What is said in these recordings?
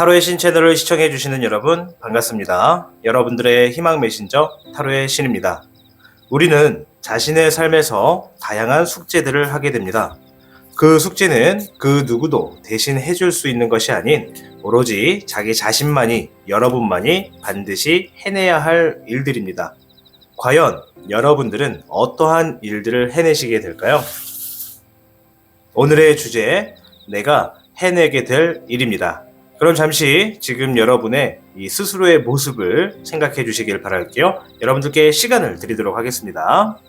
타로의 신 채널을 시청해 주시는 여러분 반갑습니다. 여러분들의 희망 메신저 타로의 신입니다. 우리는 자신의 삶에서 다양한 숙제들을 하게 됩니다. 그 숙제는 그 누구도 대신 해줄 수 있는 것이 아닌 오로지 자기 자신만이, 여러분만이 반드시 해내야 할 일들입니다. 과연 여러분들은 어떠한 일들을 해내시게 될까요? 오늘의 주제, 내가 해내게 될 일입니다. 그럼 잠시 지금 여러분의 이 스스로의 모습을 생각해 주시길 바랄게요. 여러분들께 시간을 드리도록 하겠습니다.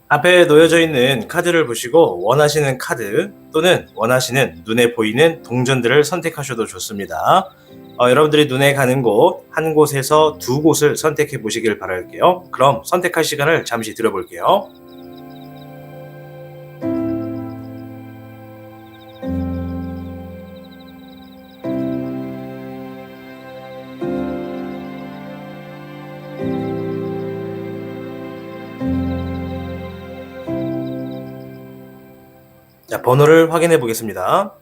앞에 놓여져 있는 카드를 보시고 원하시는 카드 또는 원하시는 눈에 보이는 동전들을 선택하셔도 좋습니다. 여러분들이 눈에 가는 곳, 한 곳에서 두 곳을 선택해 보시길 바랄게요. 그럼 선택할 시간을 잠시 드려볼게요. 자, 번호를 확인해 보겠습니다.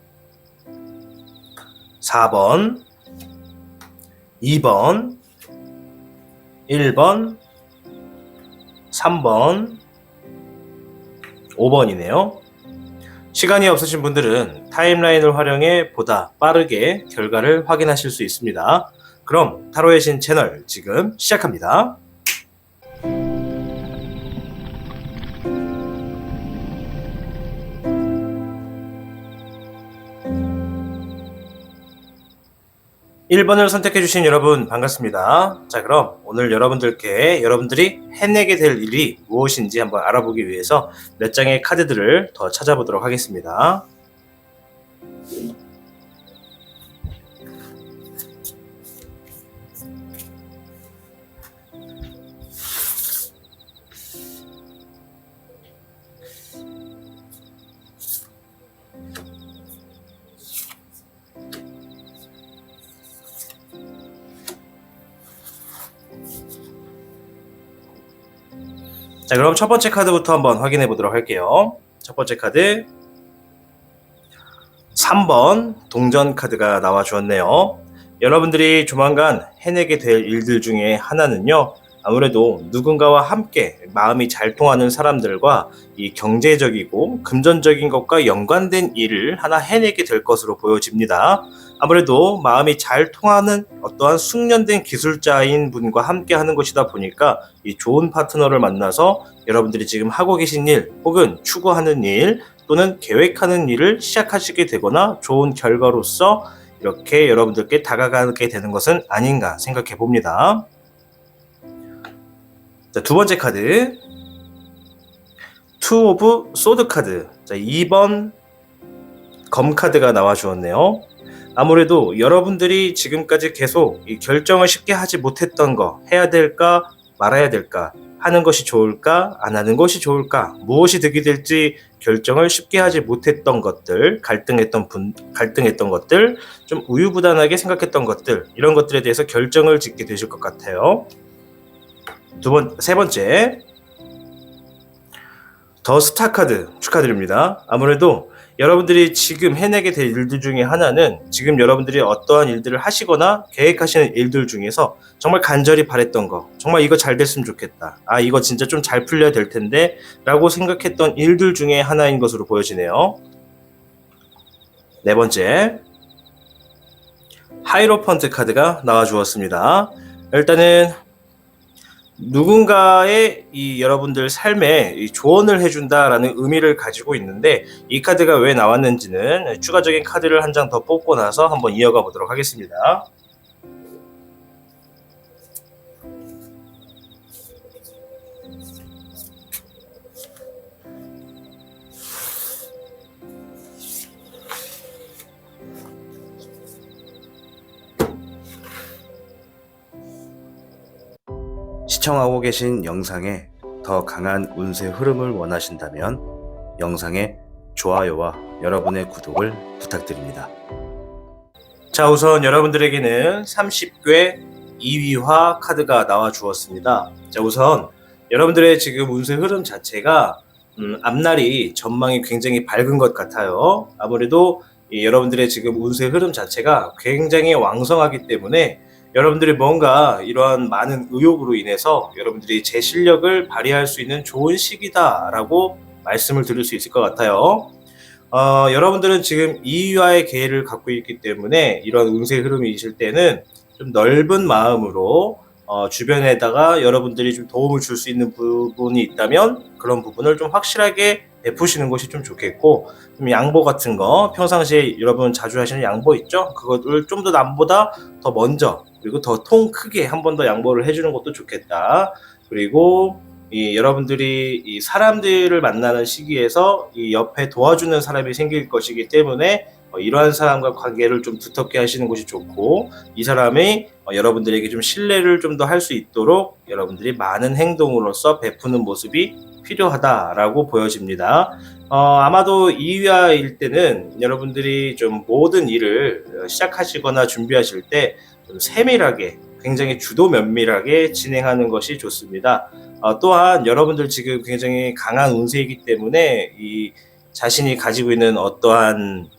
4번, 2번, 1번, 3번, 5번이네요. 시간이 없으신 분들은 타임라인을 활용해 보다 빠르게 결과를 확인하실 수 있습니다. 그럼 타로의 신 채널 지금 시작합니다. 1번을 선택해주신 여러분 반갑습니다. 자, 그럼 오늘 여러분들이 해내게 될 일이 무엇인지 한번 알아보기 위해서 몇 장의 카드들을 더 찾아보도록 하겠습니다. 자, 그럼 첫 번째 카드부터 한번 확인해 보도록 할게요. 첫 번째 카드 3번 동전 카드가 나와 주었네요. 여러분들이 조만간 해내게 될 일들 중에 하나는요, 아무래도 누군가와 함께 마음이 잘 통하는 사람들과 이 경제적이고 금전적인 것과 연관된 일을 하나 해내게 될 것으로 보여집니다. 아무래도 마음이 잘 통하는 어떠한 숙련된 기술자인 분과 함께 하는 것이다 보니까 이 좋은 파트너를 만나서 여러분들이 지금 하고 계신 일 혹은 추구하는 일 또는 계획하는 일을 시작하시게 되거나 좋은 결과로서 이렇게 여러분들께 다가가게 되는 것은 아닌가 생각해 봅니다. 자, 두 번째 카드 투 오브 소드 카드. 자, 2번 검 카드가 나와 주었네요. 아무래도 여러분들이 지금까지 계속 이 결정을 쉽게 하지 못했던 거, 해야 될까 말아야 될까, 하는 것이 좋을까 안 하는 것이 좋을까, 무엇이 득이 될지 결정을 쉽게 하지 못했던 것들, 갈등했던 것들, 좀 우유부단하게 생각했던 것들, 이런 것들에 대해서 결정을 짓게 되실 것 같아요. 세 번째 더 스타 카드 축하드립니다. 아무래도 여러분들이 지금 해내게 될 일들 중에 하나는 지금 여러분들이 어떠한 일들을 하시거나 계획하시는 일들 중에서 정말 간절히 바랬던 거, 정말 이거 잘 됐으면 좋겠다, 이거 진짜 좀 잘 풀려야 될 텐데 라고 생각했던 일들 중에 하나인 것으로 보여지네요. 네 번째 하이로펀트 카드가 나와 주었습니다. 일단은 누군가의 이 여러분들 삶에 이 조언을 해준다라는 의미를 가지고 있는데, 이 카드가 왜 나왔는지는 추가적인 카드를 한 장 더 뽑고 나서 한번 이어가 보도록 하겠습니다. 시청하고 계신 영상에 더 강한 운세 흐름을 원하신다면 영상에 좋아요와 여러분의 구독을 부탁드립니다. 자, 우선 여러분들에게는 30괴 2위화 카드가 나와 주었습니다. 자, 우선 여러분들의 지금 운세 흐름 자체가 앞날이 전망이 굉장히 밝은 것 같아요. 아무래도 여러분들의 지금 운세 흐름 자체가 굉장히 왕성하기 때문에 여러분들이 뭔가 이러한 많은 의욕으로 인해서 여러분들이 제 실력을 발휘할 수 있는 좋은 시기다라고 말씀을 드릴 수 있을 것 같아요. 여러분들은 지금 이유와의 계획을 갖고 있기 때문에 이런 운세 흐름이 있을 때는 좀 넓은 마음으로 주변에다가 여러분들이 좀 도움을 줄 수 있는 부분이 있다면 그런 부분을 좀 확실하게 베푸시는 것이 좀 좋겠고, 좀 양보 같은 거 평상시에 여러분 자주 하시는 양보 있죠? 그것을 좀 더 남보다 더 먼저, 그리고 더 통 크게 한 번 더 양보를 해주는 것도 좋겠다. 그리고 여러분들이 이 사람들을 만나는 시기에서 이 옆에 도와주는 사람이 생길 것이기 때문에 이러한 사람과 관계를 좀 두텁게 하시는 것이 좋고, 이 사람이 여러분들에게 좀 신뢰를 좀 더 할 수 있도록 여러분들이 많은 행동으로서 베푸는 모습이 필요하다라고 보여집니다. 아마도 2위화일 때는 여러분들이 좀 모든 일을 시작하시거나 준비하실 때 좀 세밀하게, 굉장히 주도 면밀하게 진행하는 것이 좋습니다. 또한 여러분들 지금 굉장히 강한 운세이기 때문에 이 자신이 가지고 있는 어떠한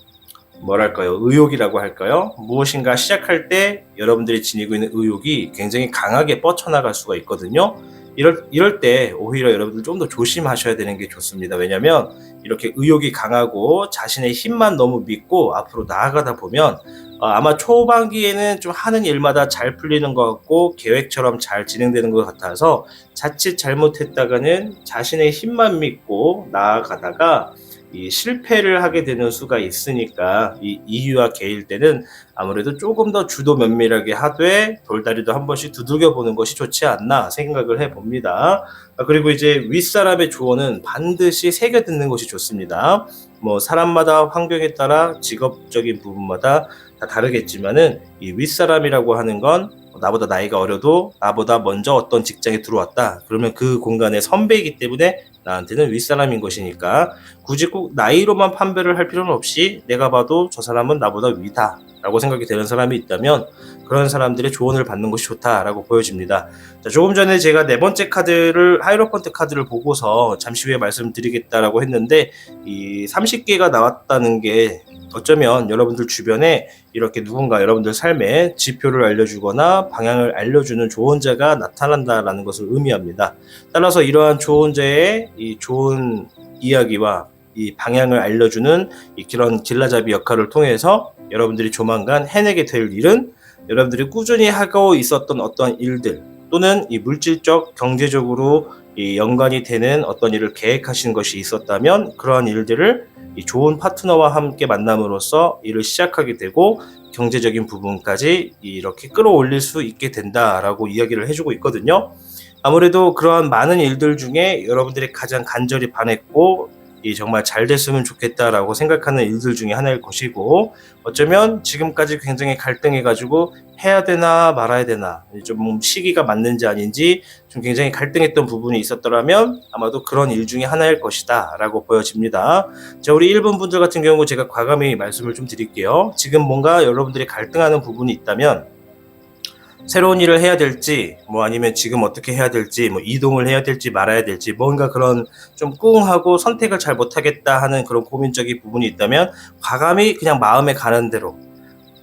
뭐랄까요, 의욕이라고 할까요? 무엇인가 시작할 때 여러분들이 지니고 있는 의욕이 굉장히 강하게 뻗쳐나갈 수가 있거든요. 이럴 때 오히려 여러분들 좀 더 조심하셔야 되는 게 좋습니다. 왜냐면 이렇게 의욕이 강하고 자신의 힘만 너무 믿고 앞으로 나아가다 보면 아마 초반기에는 좀 하는 일마다 잘 풀리는 것 같고 계획처럼 잘 진행되는 것 같아서 자칫 잘못했다가는 자신의 힘만 믿고 나아가다가 이 실패를 하게 되는 수가 있으니까 이 이유와 계일 때는 아무래도 조금 더 주도 면밀하게 하되 돌다리도 한 번씩 두들겨 보는 것이 좋지 않나 생각을 해봅니다. 그리고 이제 윗사람의 조언은 반드시 새겨 듣는 것이 좋습니다. 뭐 사람마다 환경에 따라 직업적인 부분마다 다 다르겠지만은 이 윗사람이라고 하는 건 나보다 나이가 어려도 나보다 먼저 어떤 직장에 들어왔다. 그러면 그 공간의 선배이기 때문에 나한테는 윗사람인 것이니까 굳이 꼭 나이로만 판별을 할 필요는 없이 내가 봐도 저 사람은 나보다 위다 라고 생각이 되는 사람이 있다면 그런 사람들의 조언을 받는 것이 좋다라고 보여집니다. 자, 조금 전에 제가 네 번째 카드를 하이로펀트 카드를 보고서 잠시 후에 말씀드리겠다라고 했는데 이 30개가 나왔다는 게 어쩌면 여러분들 주변에 이렇게 누군가 여러분들 삶에 지표를 알려주거나 방향을 알려주는 조언자가 나타난다라는 것을 의미합니다. 따라서 이러한 조언자의 이 좋은 이야기와 이 방향을 알려주는 그런 길라잡이 역할을 통해서 여러분들이 조만간 해내게 될 일은 여러분들이 꾸준히 하고 있었던 어떤 일들 또는 이 물질적, 경제적으로 이 연관이 되는 어떤 일을 계획하신 것이 있었다면 그러한 일들을 이 좋은 파트너와 함께 만남으로써 일을 시작하게 되고 경제적인 부분까지 이렇게 끌어올릴 수 있게 된다라고 이야기를 해주고 있거든요. 아무래도 그러한 많은 일들 중에 여러분들이 가장 간절히 바랬고 정말 잘 됐으면 좋겠다라고 생각하는 일들 중에 하나일 것이고, 어쩌면 지금까지 굉장히 갈등해가지고 해야 되나 말아야 되나 좀 시기가 맞는지 아닌지 좀 굉장히 갈등했던 부분이 있었더라면 아마도 그런 일 중에 하나일 것이다 라고 보여집니다. 자, 우리 1번 분들 같은 경우 제가 과감히 말씀을 좀 드릴게요. 지금 뭔가 여러분들이 갈등하는 부분이 있다면 새로운 일을 해야 될지 뭐 아니면 지금 어떻게 해야 될지 뭐 이동을 해야 될지 말아야 될지 뭔가 그런 좀 꿍하고 선택을 잘 못하겠다 하는 그런 고민적인 부분이 있다면 과감히 그냥 마음에 가는 대로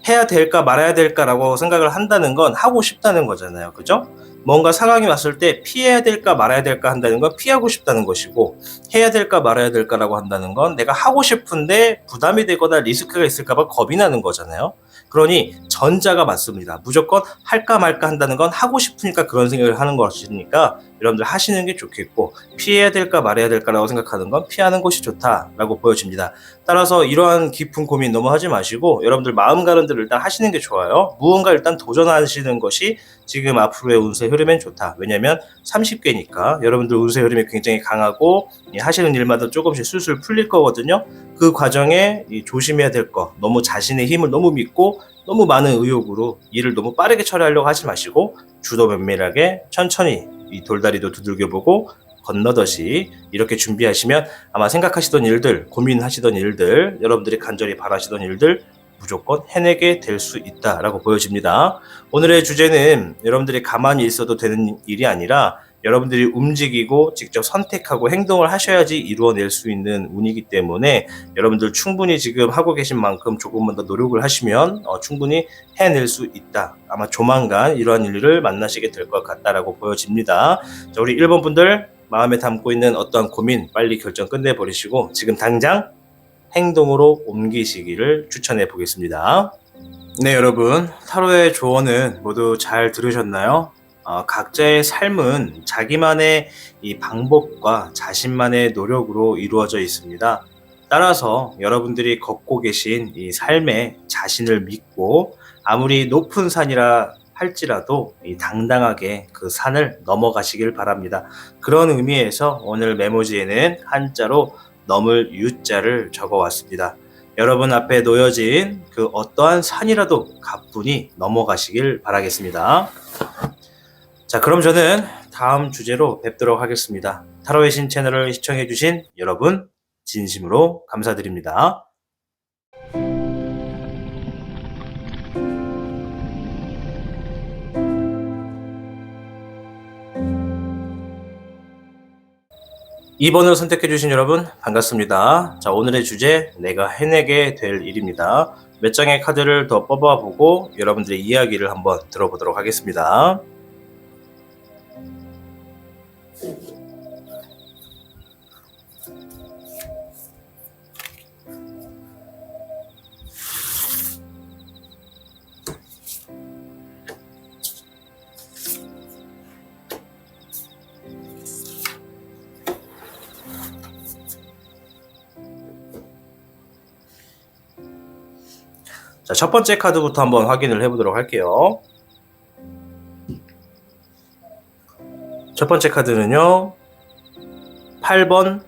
해야 될까 말아야 될까라고 생각을 한다는 건 하고 싶다는 거잖아요. 그죠? 뭔가 상황이 왔을 때 피해야 될까 말아야 될까 한다는 건 피하고 싶다는 것이고, 해야 될까 말아야 될까라고 한다는 건 내가 하고 싶은데 부담이 되거나 리스크가 있을까 봐 겁이 나는 거잖아요. 그러니 전자가 맞습니다. 무조건 할까 말까 한다는 건 하고 싶으니까 그런 생각을 하는 것이니까 여러분들 하시는 게 좋겠고, 피해야 될까 말아야 될까라고 생각하는 건 피하는 것이 좋다라고 보여집니다. 따라서 이러한 깊은 고민 너무 하지 마시고 여러분들 마음 가는 대로 일단 하시는 게 좋아요. 무언가 일단 도전하시는 것이 지금 앞으로의 운세 흐름엔 좋다. 왜냐면 30개니까 여러분들 운세 흐름이 굉장히 강하고 하시는 일마다 조금씩 술술 풀릴 거거든요. 그 과정에 조심해야 될 거, 너무 자신의 힘을 너무 믿고 너무 많은 의욕으로 일을 너무 빠르게 처리하려고 하지 마시고 주도 면밀하게 천천히 이 돌다리도 두들겨보고 건너듯이 이렇게 준비하시면 아마 생각하시던 일들, 고민하시던 일들, 여러분들이 간절히 바라시던 일들 무조건 해내게 될 수 있다라고 보여집니다. 오늘의 주제는 여러분들이 가만히 있어도 되는 일이 아니라 여러분들이 움직이고 직접 선택하고 행동을 하셔야지 이루어낼 수 있는 운이기 때문에 여러분들 충분히 지금 하고 계신 만큼 조금만 더 노력을 하시면 충분히 해낼 수 있다. 아마 조만간 이러한 일을 만나시게 될 것 같다라고 보여집니다. 자, 우리 1번 분들 마음에 담고 있는 어떠한 고민 빨리 결정 끝내버리시고 지금 당장 행동으로 옮기시기를 추천해 보겠습니다. 네, 여러분, 타로의 조언은 모두 잘 들으셨나요? 각자의 삶은 자기만의 이 방법과 자신만의 노력으로 이루어져 있습니다. 따라서 여러분들이 걷고 계신 이 삶에 자신을 믿고 아무리 높은 산이라 할지라도 당당하게 그 산을 넘어가시길 바랍니다. 그런 의미에서 오늘 메모지에는 한자로 넘을 유자를 적어왔습니다. 여러분 앞에 놓여진 그 어떠한 산이라도 가뿐히 넘어가시길 바라겠습니다. 자, 그럼 저는 다음 주제로 뵙도록 하겠습니다. 타로의 신 채널을 시청해주신 여러분 진심으로 감사드립니다. (2번을) 선택해주신 여러분 반갑습니다. 자, 오늘의 주제 내가 해내게 될 일입니다. 몇 장의 카드를 더 뽑아보고 여러분들의 이야기를 한번 들어보도록 하겠습니다. 자, 첫 번째 카드부터 한번 확인을 해보도록 할게요. 첫 번째 카드는요, 8번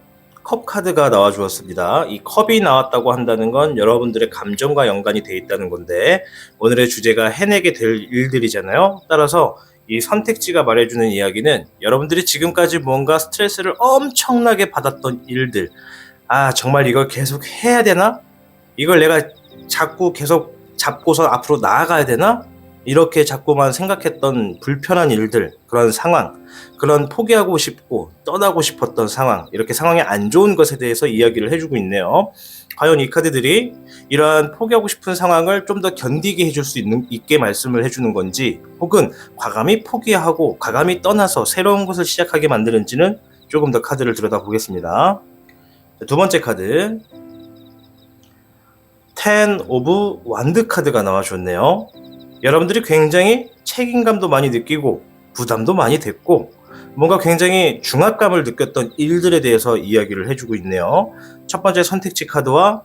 컵 카드가 나와 주었습니다. 이 컵이 나왔다고 한다는 건 여러분들의 감정과 연관이 돼 있다는 건데, 오늘의 주제가 해내게 될 일들이잖아요. 따라서 이 선택지가 말해주는 이야기는 여러분들이 지금까지 뭔가 스트레스를 엄청나게 받았던 일들, 정말 이걸 계속 해야 되나? 이걸 내가 자꾸 계속 잡고서 앞으로 나아가야 되나? 이렇게 자꾸만 생각했던 불편한 일들, 그런 상황, 그런 포기하고 싶고 떠나고 싶었던 상황, 이렇게 상황이 안 좋은 것에 대해서 이야기를 해주고 있네요. 과연 이 카드들이 이러한 포기하고 싶은 상황을 좀 더 견디게 해줄 수 있게 말씀을 해주는 건지, 혹은 과감히 포기하고 과감히 떠나서 새로운 것을 시작하게 만드는지는 조금 더 카드를 들여다보겠습니다. 두 번째 카드, 10 오브 완드 카드가 나와줬네요. 여러분들이 굉장히 책임감도 많이 느끼고 부담도 많이 됐고 뭔가 굉장히 중압감을 느꼈던 일들에 대해서 이야기를 해주고 있네요. 첫 번째 선택지 카드와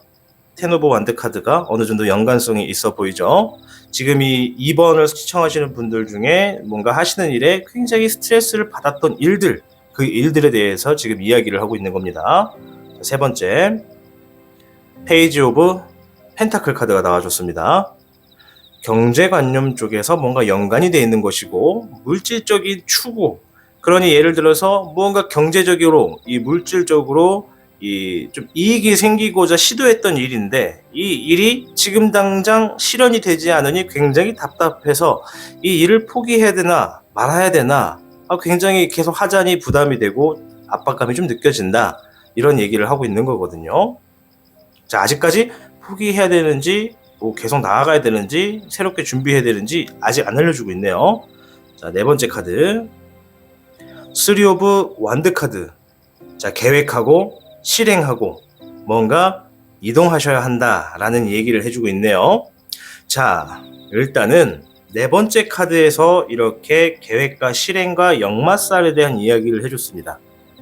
10 오브 완드 카드가 어느 정도 연관성이 있어 보이죠. 지금 이 2번을 시청하시는 분들 중에 뭔가 하시는 일에 굉장히 스트레스를 받았던 일들, 그 일들에 대해서 지금 이야기를 하고 있는 겁니다. 세 번째, 페이지 오브 펜타클 카드가 나와줬습니다. 경제관념 쪽에서 뭔가 연관이 되어 있는 것이고 물질적인 추구, 그러니 예를 들어서 무언가 경제적으로 이 물질적으로 좀 이익이 생기고자 시도했던 일인데 이 일이 지금 당장 실현이 되지 않으니 굉장히 답답해서 이 일을 포기해야 되나 말아야 되나 굉장히 계속 하자니 부담이 되고 압박감이 좀 느껴진다, 이런 얘기를 하고 있는 거거든요. 자, 아직까지 포기해야 되는지 계속 나아가야 되는지 새롭게 준비해야 되는지 아직 안 알려주고 있네요. 자, 네 번째 카드, 3 오브 완드 카드. 자, 계획하고 실행하고 뭔가 이동하셔야 한다라는 얘기를 해주고 있네요. 자, 일단은 네 번째 카드에서 이렇게 계획과 실행과 역마살에 대한 이야기를 해줬습니다.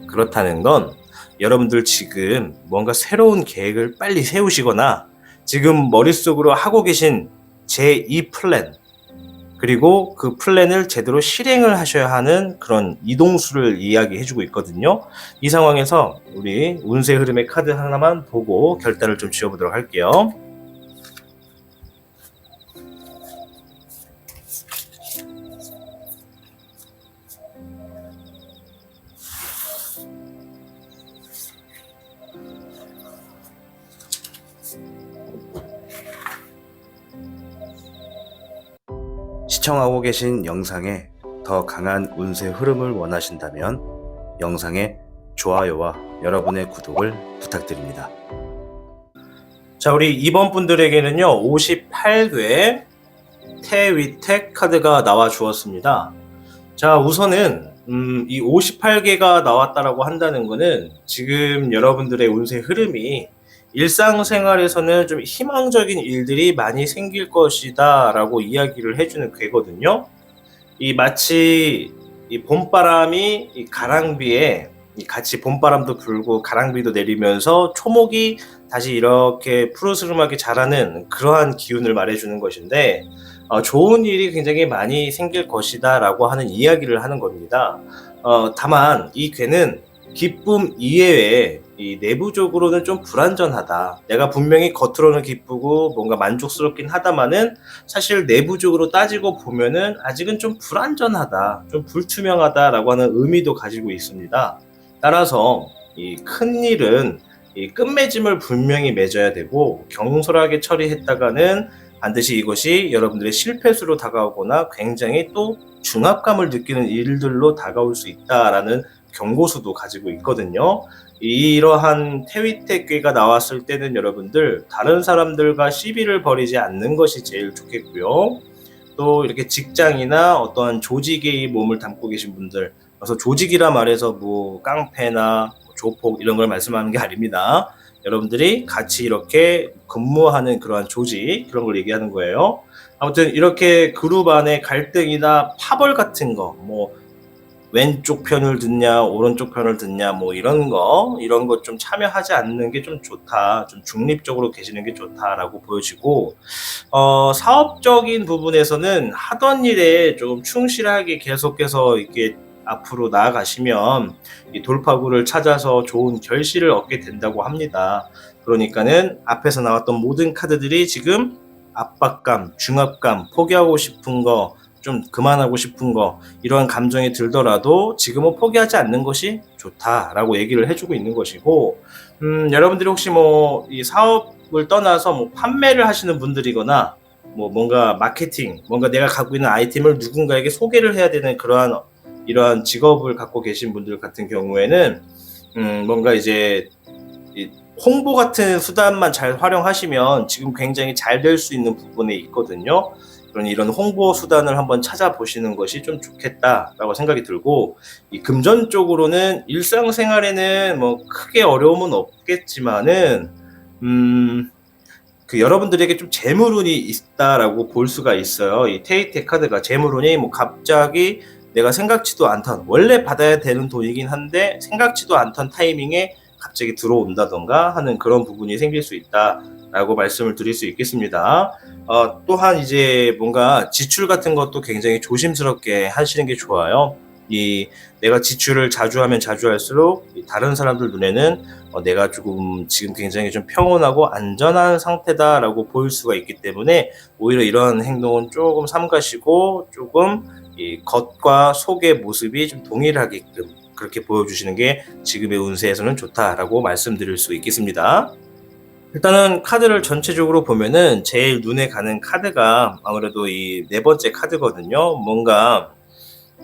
그렇다는 건 여러분들 지금 뭔가 새로운 계획을 빨리 세우시거나 지금 머릿속으로 하고 계신 제2 플랜, 그리고 그 플랜을 제대로 실행을 하셔야 하는 그런 이동수를 이야기해주고 있거든요. 이 상황에서 우리 운세 흐름의 카드 하나만 보고 결단을 좀 지어보도록 할게요. 시청하고 계신 영상에 더 강한 운세 흐름을 원하신다면 영상에 좋아요와 여러분의 구독을 부탁드립니다. 자, 우리 이번 분들에게는요 58회 태위택 카드가 나와 주었습니다. 자, 우선은 이 58개가 나왔다라고 한다는 거는 지금 여러분들의 운세 흐름이 일상생활에서는 좀 희망적인 일들이 많이 생길 것이다 라고 이야기를 해주는 괴거든요. 이 마치 이 봄바람이 이 가랑비에 같이 봄바람도 불고 가랑비도 내리면서 초목이 다시 이렇게 푸르스름하게 자라는 그러한 기운을 말해주는 것인데, 좋은 일이 굉장히 많이 생길 것이다 라고 하는 이야기를 하는 겁니다. 다만 이 괴는 기쁨 이외에 이 내부적으로는 좀 불안전하다. 내가 분명히 겉으로는 기쁘고 뭔가 만족스럽긴 하다마는 사실 내부적으로 따지고 보면은 아직은 좀 불안전하다, 좀 불투명하다라고 하는 의미도 가지고 있습니다. 따라서 이 큰 일은 이 끝맺음을 분명히 맺어야 되고 경솔하게 처리했다가는 반드시 이것이 여러분들의 실패수로 다가오거나 굉장히 또 중압감을 느끼는 일들로 다가올 수 있다라는 경고수도 가지고 있거든요. 이러한 태위태괴가 나왔을 때는 여러분들 다른 사람들과 시비를 벌이지 않는 것이 제일 좋겠고요. 또 이렇게 직장이나 어떠한 조직에 몸을 담고 계신 분들, 그래서 조직이라 말해서 뭐 깡패나 조폭 이런 걸 말씀하는 게 아닙니다. 여러분들이 같이 이렇게 근무하는 그러한 조직, 그런 걸 얘기하는 거예요. 아무튼 이렇게 그룹 안에 갈등이나 파벌 같은 거, 뭐 왼쪽 편을 듣냐 오른쪽 편을 듣냐 뭐 이런 거 좀 참여하지 않는 게 좀 좋다, 좀 중립적으로 계시는 게 좋다라고 보여지고, 사업적인 부분에서는 하던 일에 좀 충실하게 계속해서 이렇게 앞으로 나아가시면 이 돌파구를 찾아서 좋은 결실을 얻게 된다고 합니다. 그러니까는 앞에서 나왔던 모든 카드들이 지금 압박감, 중압감, 포기하고 싶은 거, 좀 그만하고 싶은 거, 이러한 감정이 들더라도 지금은 포기하지 않는 것이 좋다라고 얘기를 해주고 있는 것이고, 여러분들이 혹시 뭐 이 사업을 떠나서 뭐 판매를 하시는 분들이거나 뭐 뭔가 마케팅, 뭔가 내가 갖고 있는 아이템을 누군가에게 소개를 해야 되는 그러한 이러한 직업을 갖고 계신 분들 같은 경우에는 뭔가 이제 이 홍보 같은 수단만 잘 활용하시면 지금 굉장히 잘 될 수 있는 부분에 있거든요. 그러니 이런 홍보 수단을 한번 찾아보시는 것이 좀 좋겠다라고 생각이 들고, 이 금전 쪽으로는 일상생활에는 뭐 크게 어려움은 없겠지만은 그 여러분들에게 좀 재물운이 있다라고 볼 수가 있어요. 이 테이테 카드가 재물운이 뭐 갑자기 내가 생각지도 않던, 원래 받아야 되는 돈이긴 한데 생각지도 않던 타이밍에 갑자기 들어온다던가 하는 그런 부분이 생길 수 있다라고 말씀을 드릴 수 있겠습니다. 또한 이제 뭔가 지출 같은 것도 굉장히 조심스럽게 하시는 게 좋아요. 이 내가 지출을 자주 하면 자주 할수록 다른 사람들 눈에는 내가 조금 지금 굉장히 좀 평온하고 안전한 상태다라고 보일 수가 있기 때문에 오히려 이런 행동은 조금 삼가시고 조금 이 겉과 속의 모습이 좀 동일하게끔 그렇게 보여주시는 게 지금의 운세에서는 좋다라고 말씀드릴 수 있겠습니다. 일단은 카드를 전체적으로 보면은 제일 눈에 가는 카드가 아무래도 이 네 번째 카드거든요. 뭔가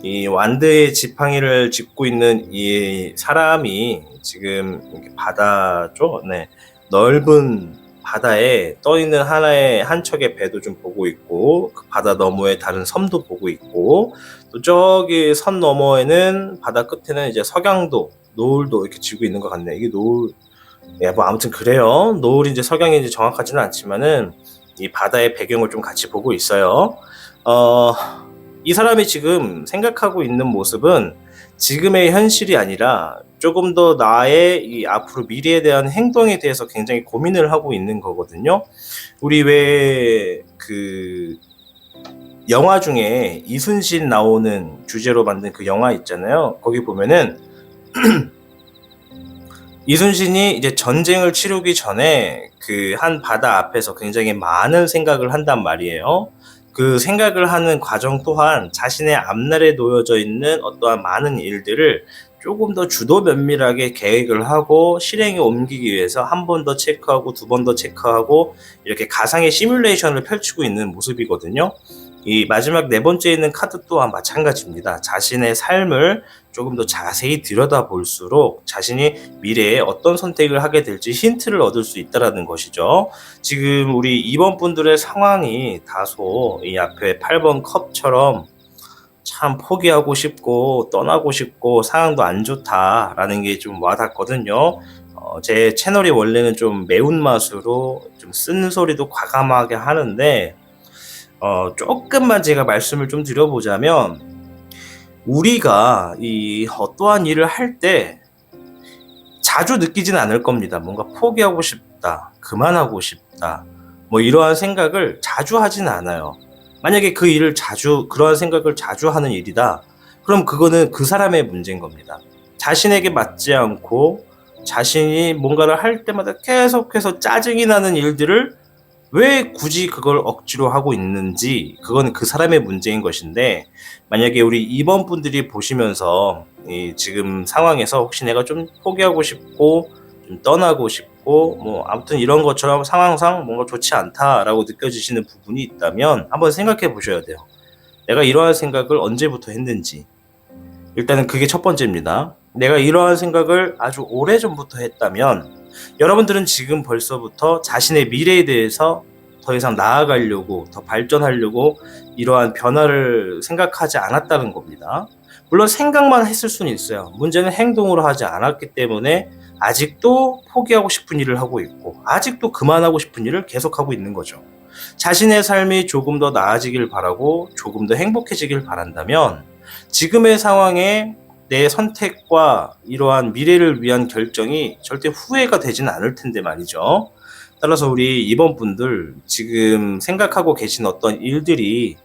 이 완드의 지팡이를 짚고 있는 이 사람이 지금 바다죠. 네. 넓은 바다에 떠 있는 하나의 한 척의 배도 좀 보고 있고, 그 바다 너머에 다른 섬도 보고 있고, 또 저기 선 너머에는 바다 끝에는 이제 석양도, 노을도 이렇게 지고 있는 것 같네요. 이게 노을, 뭐 아무튼 그래요. 노을인지 석양인지 정확하지는 않지만은 이 바다의 배경을 좀 같이 보고 있어요. 이 사람이 지금 생각하고 있는 모습은 지금의 현실이 아니라 조금 더 나의 이 앞으로 미래에 대한 행동에 대해서 굉장히 고민을 하고 있는 거거든요. 우리 왜 영화 중에 이순신 나오는 주제로 만든 그 영화 있잖아요. 거기 보면은 이순신이 이제 전쟁을 치르기 전에 그 한 바다 앞에서 굉장히 많은 생각을 한단 말이에요. 그 생각을 하는 과정 또한 자신의 앞날에 놓여져 있는 어떠한 많은 일들을 조금 더 주도 면밀하게 계획을 하고 실행에 옮기기 위해서 한 번 더 체크하고 두 번 더 체크하고 이렇게 가상의 시뮬레이션을 펼치고 있는 모습이거든요. 이 마지막 네 번째에 있는 카드 또한 마찬가지입니다. 자신의 삶을 조금 더 자세히 들여다볼수록 자신이 미래에 어떤 선택을 하게 될지 힌트를 얻을 수 있다는 것이죠. 지금 우리 2번 분들의 상황이 다소 이 앞에 8번 컵처럼 참 포기하고 싶고 떠나고 싶고 상황도 안 좋다라는 게 좀 와닿거든요. 제 채널이 원래는 좀 매운맛으로 좀 쓴소리도 과감하게 하는데 조금만 제가 말씀을 좀 드려보자면 우리가 이 어떠한 일을 할 때 자주 느끼진 않을 겁니다. 뭔가 포기하고 싶다, 그만하고 싶다, 뭐 이러한 생각을 자주 하진 않아요. 만약에 그 일을 그러한 생각을 자주 하는 일이다. 그럼 그거는 그 사람의 문제인 겁니다. 자신에게 맞지 않고 자신이 뭔가를 할 때마다 계속해서 짜증이 나는 일들을 왜 굳이 그걸 억지로 하고 있는지 그건 그 사람의 문제인 것인데 만약에 우리 2번 분들이 보시면서 이 지금 상황에서 혹시 내가 좀 포기하고 싶고 좀 떠나고 싶고 뭐 아무튼 이런 것처럼 상황상 뭔가 좋지 않다라고 느껴지시는 부분이 있다면 한번 생각해 보셔야 돼요. 내가 이러한 생각을 언제부터 했는지. 일단은 그게 첫 번째입니다. 내가 이러한 생각을 아주 오래전부터 했다면 여러분들은 지금 벌써부터 자신의 미래에 대해서 더 이상 나아가려고 더 발전하려고 이러한 변화를 생각하지 않았다는 겁니다. 물론 생각만 했을 수는 있어요. 문제는 행동으로 하지 않았기 때문에 아직도 포기하고 싶은 일을 하고 있고 아직도 그만하고 싶은 일을 계속하고 있는 거죠. 자신의 삶이 조금 더 나아지길 바라고 조금 더 행복해지길 바란다면 지금의 상황에 내 선택과 이러한 미래를 위한 결정이 절대 후회가 되지는 않을 텐데 말이죠. 따라서 우리 2번 분들 지금 생각하고 계신 어떤 일들이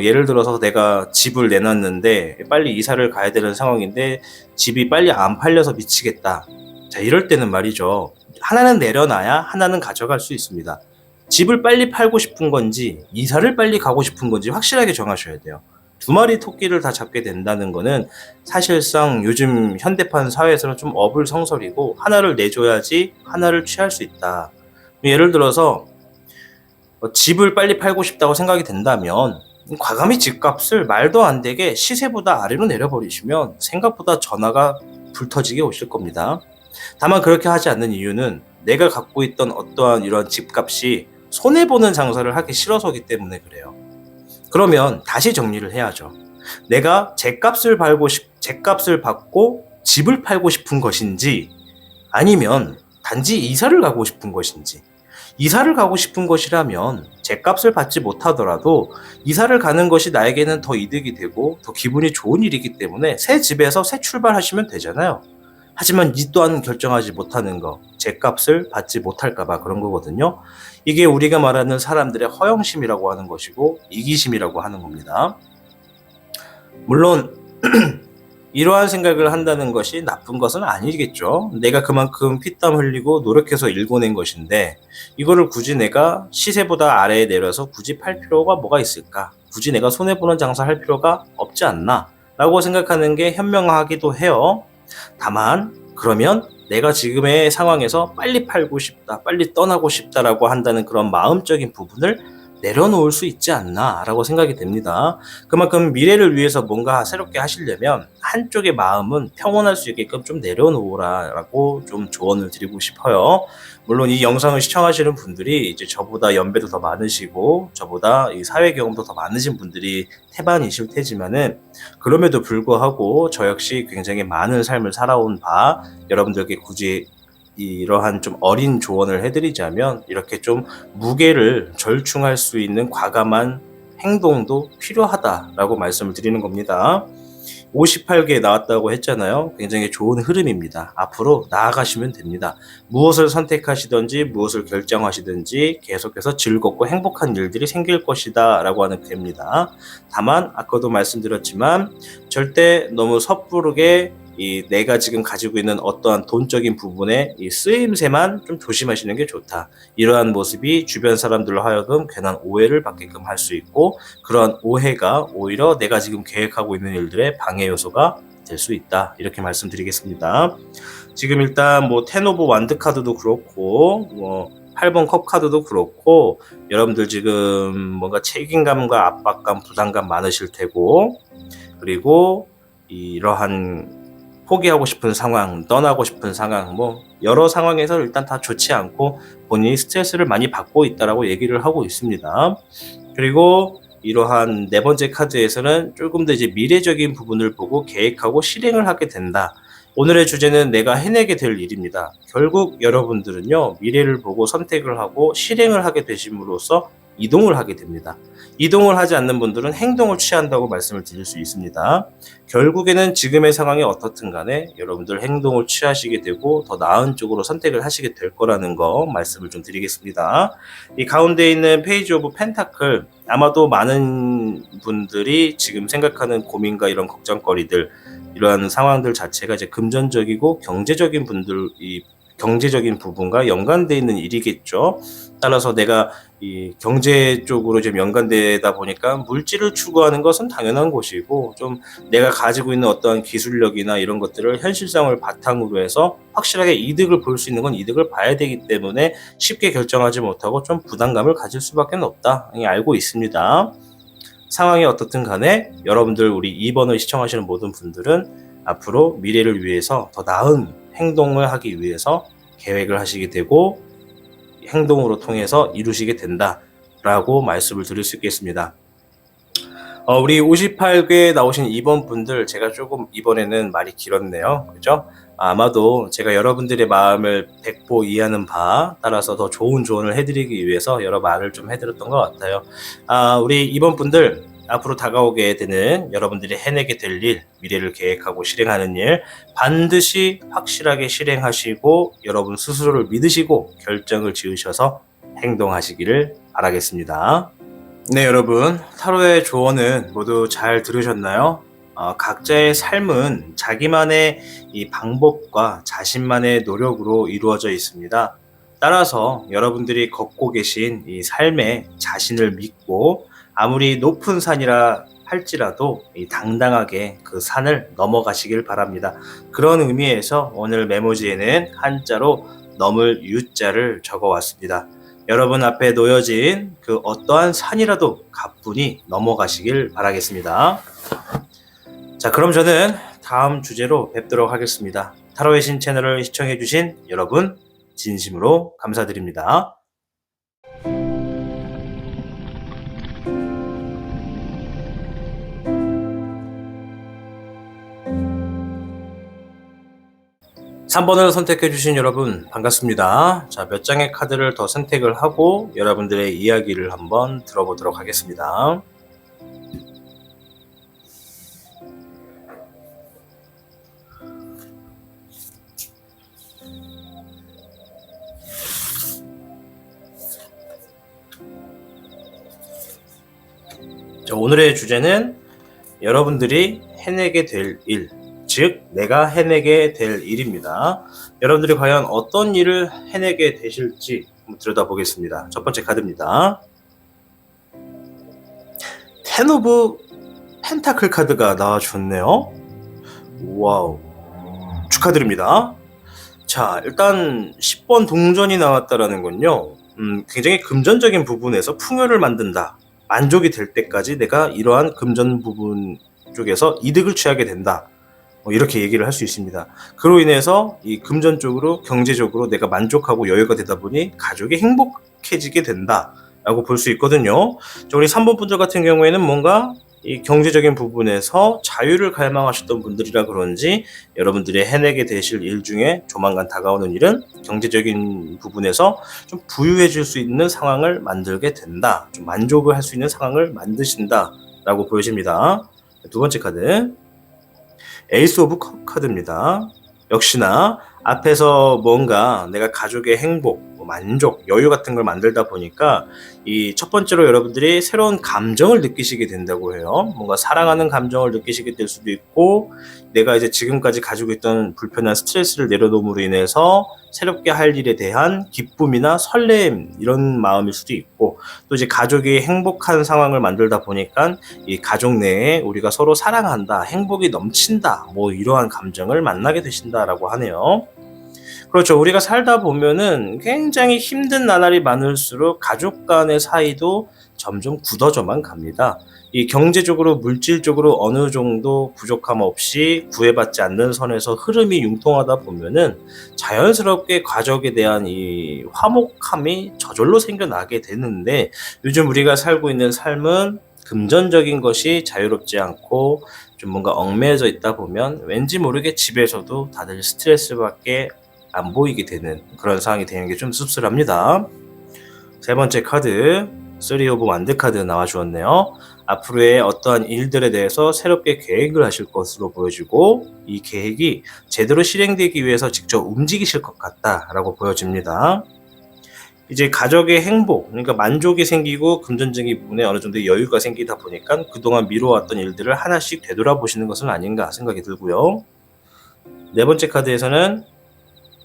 예를 들어서 내가 집을 내놨는데 빨리 이사를 가야 되는 상황인데 집이 빨리 안 팔려서 미치겠다. 자, 이럴 때는 말이죠. 하나는 내려놔야 하나는 가져갈 수 있습니다. 집을 빨리 팔고 싶은 건지 이사를 빨리 가고 싶은 건지 확실하게 정하셔야 돼요. 두 마리 토끼를 다 잡게 된다는 거는 사실상 요즘 현대판 사회에서는 좀 어불성설이고 하나를 내줘야지 하나를 취할 수 있다. 예를 들어서 집을 빨리 팔고 싶다고 생각이 된다면 과감히 집값을 말도 안 되게 시세보다 아래로 내려버리시면 생각보다 전화가 불터지게 오실 겁니다. 다만 그렇게 하지 않는 이유는 내가 갖고 있던 어떠한 이런 집값이 손해보는 장사를 하기 싫어서기 때문에 그래요. 그러면 다시 정리를 해야죠. 내가 제값을 받고 집을 팔고 싶은 것인지 아니면 단지 이사를 가고 싶은 것인지. 이사를 가고 싶은 것이라면 제값을 받지 못하더라도 이사를 가는 것이 나에게는 더 이득이 되고 더 기분이 좋은 일이기 때문에 새 집에서 새 출발하시면 되잖아요. 하지만 이 또한 결정하지 못하는 거, 제값을 받지 못할까봐 그런 거거든요. 이게 우리가 말하는 사람들의 허영심이라고 하는 것이고 이기심이라고 하는 겁니다. 물론 이러한 생각을 한다는 것이 나쁜 것은 아니겠죠. 내가 그만큼 피땀 흘리고 노력해서 일궈낸 것인데 이거를 굳이 내가 시세보다 아래에 내려서 굳이 팔 필요가 뭐가 있을까? 굳이 내가 손해보는 장사 할 필요가 없지 않나? 라고 생각하는 게 현명하기도 해요. 다만 그러면 내가 지금의 상황에서 빨리 팔고 싶다, 빨리 떠나고 싶다라고 한다는 그런 마음적인 부분을 내려놓을 수 있지 않나 라고 생각이 됩니다. 그만큼 미래를 위해서 뭔가 새롭게 하시려면 한쪽의 마음은 평온할 수 있게끔 좀 내려놓으라 라고 좀 조언을 드리고 싶어요. 물론 이 영상을 시청하시는 분들이 이제 저보다 연배도 더 많으시고 저보다 이 사회 경험도 더 많으신 분들이 태반이실 테지만은 그럼에도 불구하고 저 역시 굉장히 많은 삶을 살아온 바 여러분들께 굳이 이러한 좀 어린 조언을 해드리자면 이렇게 좀 무게를 절충할 수 있는 과감한 행동도 필요하다라고 말씀을 드리는 겁니다. 58개 나왔다고 했잖아요. 굉장히 좋은 흐름입니다. 앞으로 나아가시면 됩니다. 무엇을 선택하시든지 무엇을 결정하시든지 계속해서 즐겁고 행복한 일들이 생길 것이다 라고 하는 겁니다. 다만 아까도 말씀드렸지만 절대 너무 섣부르게 내가 지금 가지고 있는 어떠한 돈적인 부분에 쓰임새만 좀 조심하시는 게 좋다. 이러한 모습이 주변 사람들로 하여금 괜한 오해를 받게끔 할 수 있고 그런 오해가 오히려 내가 지금 계획하고 있는 일들의 방해 요소가 될 수 있다. 이렇게 말씀드리겠습니다. 지금 일단 뭐 텐오브 완드 카드도 그렇고 뭐 8번 컵 카드도 그렇고 여러분들 지금 뭔가 책임감과 압박감, 부담감 많으실 테고 그리고 이러한 포기하고 싶은 상황, 떠나고 싶은 상황, 뭐 여러 상황에서 일단 다 좋지 않고 본인이 스트레스를 많이 받고 있다라고 얘기를 하고 있습니다. 그리고 이러한 네 번째 카드에서는 조금 더 이제 미래적인 부분을 보고 계획하고 실행을 하게 된다. 오늘의 주제는 내가 해내게 될 일입니다. 결국 여러분들은요, 미래를 보고 선택을 하고 실행을 하게 되심으로써 이동을 하게 됩니다. 이동을 하지 않는 분들은 행동을 취한다고 말씀을 드릴 수 있습니다. 결국에는 지금의 상황이 어떻든 간에 여러분들 행동을 취하시게 되고 더 나은 쪽으로 선택을 하시게 될 거라는 거 말씀을 좀 드리겠습니다. 이 가운데 있는 페이지 오브 펜타클, 아마도 많은 분들이 지금 생각하는 고민과 이런 걱정거리들, 이러한 상황들 자체가 이제 금전적이고 경제적인 경제적인 부분과 연관되어 있는 일이겠죠. 따라서 내가 이 경제 쪽으로 좀 연관되다 보니까 물질을 추구하는 것은 당연한 것이고 좀 내가 가지고 있는 어떠한 기술력이나 이런 것들을 현실성을 바탕으로 해서 확실하게 이득을 볼 수 있는 건 이득을 봐야 되기 때문에 쉽게 결정하지 못하고 좀 부담감을 가질 수밖에 없다. 알고 있습니다. 상황이 어떻든 간에 여러분들 우리 2번을 시청하시는 모든 분들은 앞으로 미래를 위해서 더 나은 행동을 하기 위해서 계획을 하시게 되고 행동으로 통해서 이루시게 된다라고 말씀을 드릴 수 있겠습니다. 우리 58개 나오신 2번 분들 제가 조금 이번에는 말이 길었네요. 그죠? 아마도 제가 여러분들의 마음을 100% 이해하는 바 따라서 더 좋은 조언을 해드리기 위해서 여러 말을 좀 해드렸던 것 같아요. 우리 2번 분들 앞으로 다가오게 되는 여러분들이 해내게 될 일, 미래를 계획하고 실행하는 일 반드시 확실하게 실행하시고 여러분 스스로를 믿으시고 결정을 지으셔서 행동하시기를 바라겠습니다. 네, 여러분 타로의 조언은 모두 잘 들으셨나요? 각자의 삶은 자기만의 이 방법과 자신만의 노력으로 이루어져 있습니다. 따라서 여러분들이 걷고 계신 이 삶에 자신을 믿고 아무리 높은 산이라 할지라도 당당하게 그 산을 넘어가시길 바랍니다. 그런 의미에서 오늘 메모지에는 한자로 넘을 유자를 적어왔습니다. 여러분 앞에 놓여진 그 어떠한 산이라도 가뿐히 넘어가시길 바라겠습니다. 자, 그럼 저는 다음 주제로 뵙도록 하겠습니다. 타로의 신 채널을 시청해주신 여러분 진심으로 감사드립니다. 3번을 선택해주신 여러분 반갑습니다. 자, 몇 장의 카드를 더 선택을 하고 여러분들의 이야기를 한번 들어보도록 하겠습니다. 자, 오늘의 주제는 여러분들이 해내게 될 일, 즉 내가 해내게 될 일입니다. 여러분들이 과연 어떤 일을 해내게 되실지 한번 들여다보겠습니다. 첫 번째 카드입니다. 텐 오브 펜타클 카드가 나와줬네요. 와우, 축하드립니다. 자, 일단 10번 동전이 나왔다라는 건요, 굉장히 금전적인 부분에서 풍요를 만든다, 만족이 될 때까지 내가 이러한 금전 부분 쪽에서 이득을 취하게 된다, 이렇게 얘기를 할 수 있습니다. 그로 인해서 이 금전 쪽으로 경제적으로 내가 만족하고 여유가 되다 보니 가족이 행복해지게 된다 라고 볼 수 있거든요. 우리 3번 분들 같은 경우에는 뭔가 이 경제적인 부분에서 자유를 갈망하셨던 분들이라 그런지 여러분들이 해내게 되실 일 중에 조만간 다가오는 일은 경제적인 부분에서 좀 부유해질 수 있는 상황을 만들게 된다. 좀 만족을 할 수 있는 상황을 만드신다 라고 보여집니다. 두 번째 카드, 에이스 오브 컵 카드입니다. 역시나 앞에서 뭔가 내가 가족의 행복, 만족, 여유 같은 걸 만들다 보니까 이 첫 번째로 여러분들이 새로운 감정을 느끼시게 된다고 해요. 뭔가 사랑하는 감정을 느끼시게 될 수도 있고, 내가 이제 지금까지 가지고 있던 불편한 스트레스를 내려놓음으로 인해서 새롭게 할 일에 대한 기쁨이나 설렘, 이런 마음일 수도 있고, 또 이제 가족이 행복한 상황을 만들다 보니까 이 가족 내에 우리가 서로 사랑한다, 행복이 넘친다, 뭐 이러한 감정을 만나게 되신다라고 하네요. 그렇죠. 우리가 살다 보면은 굉장히 힘든 나날이 많을수록 가족 간의 사이도 점점 굳어져만 갑니다. 이 경제적으로, 물질적으로 어느 정도 부족함 없이 구애받지 않는 선에서 흐름이 융통하다 보면은 자연스럽게 가족에 대한 이 화목함이 저절로 생겨나게 되는데, 요즘 우리가 살고 있는 삶은 금전적인 것이 자유롭지 않고 좀 뭔가 얽매여져 있다 보면 왠지 모르게 집에서도 다들 스트레스밖에 안 보이게 되는 그런 상황이 되는 게 좀 씁쓸합니다. 세 번째 카드, 3 오브 완드 카드 나와주었네요. 앞으로의 어떠한 일들에 대해서 새롭게 계획을 하실 것으로 보여지고, 이 계획이 제대로 실행되기 위해서 직접 움직이실 것 같다라고 보여집니다. 이제 가족의 행복, 그러니까 만족이 생기고 금전적인 부분에 어느 정도 여유가 생기다 보니까 그동안 미뤄왔던 일들을 하나씩 되돌아보시는 것은 아닌가 생각이 들고요. 네 번째 카드에서는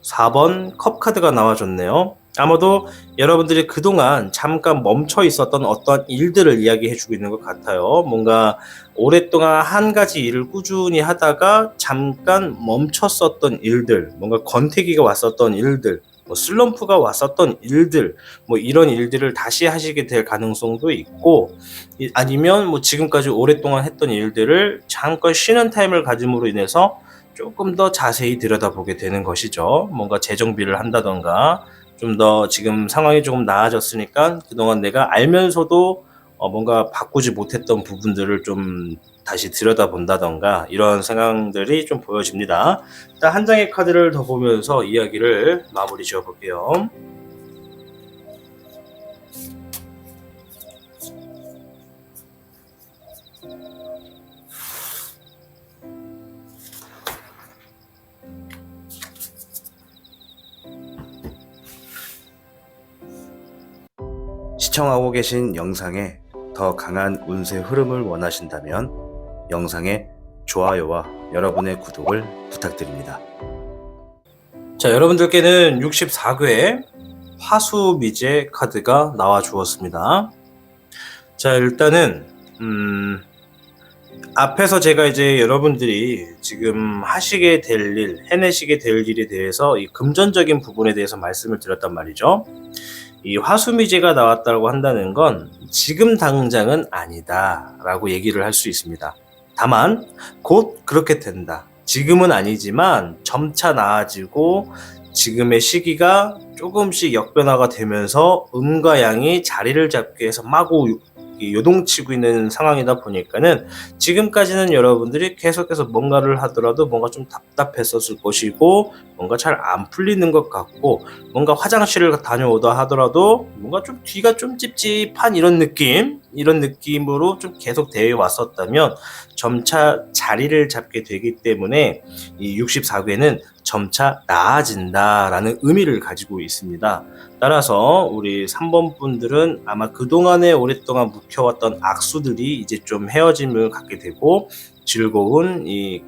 4번 컵 카드가 나와줬네요. 아마도 여러분들이 그동안 잠깐 멈춰 있었던 어떤 일들을 이야기해주고 있는 것 같아요. 뭔가 오랫동안 한 가지 일을 꾸준히 하다가 잠깐 멈췄었던 일들, 뭔가 권태기가 왔었던 일들, 뭐 슬럼프가 왔었던 일들, 뭐 이런 일들을 다시 하시게 될 가능성도 있고, 아니면 뭐 지금까지 오랫동안 했던 일들을 잠깐 쉬는 타임을 가짐으로 인해서 조금 더 자세히 들여다보게 되는 것이죠. 뭔가 재정비를 한다던가, 좀 더 지금 상황이 조금 나아졌으니까 그동안 내가 알면서도 뭔가 바꾸지 못했던 부분들을 좀 다시 들여다본다던가, 이런 상황들이 좀 보여집니다. 일단 한 장의 카드를 더 보면서 이야기를 마무리 지어볼게요. 시청하고 계신 영상에 더 강한 운세 흐름을 원하신다면 영상의 좋아요와 여러분의 구독을 부탁드립니다. 자, 여러분들께는 64궤 화수미제 카드가 나와 주었습니다. 자, 일단은 앞에서 제가 이제 여러분들이 지금 하시게 될 일, 해내시게 될 일에 대해서 이 금전적인 부분에 대해서 말씀을 드렸단 말이죠. 이 화수미제가 나왔다고 한다는 건 지금 당장은 아니다 라고 얘기를 할 수 있습니다. 다만 곧 그렇게 된다. 지금은 아니지만 점차 나아지고 지금의 시기가 조금씩 역변화가 되면서 음과 양이 자리를 잡기 위해서 마구 요동치고 있는 상황이다 보니까는 지금까지는 여러분들이 계속해서 뭔가를 하더라도 뭔가 좀 답답했었을 것이고, 뭔가 잘 안 풀리는 것 같고, 뭔가 화장실을 다녀오다 하더라도 뭔가 좀 뒤가 좀 찝찝한 이런 느낌으로 좀 계속 되어 왔었다면 점차 자리를 잡게 되기 때문에 이 64궤는 점차 나아진다라는 의미를 가지고 있습니다. 따라서 우리 3번 분들은 아마 그동안에 오랫동안 묵혀왔던 악수들이 이제 좀 헤어짐을 갖게 되고, 즐거운 이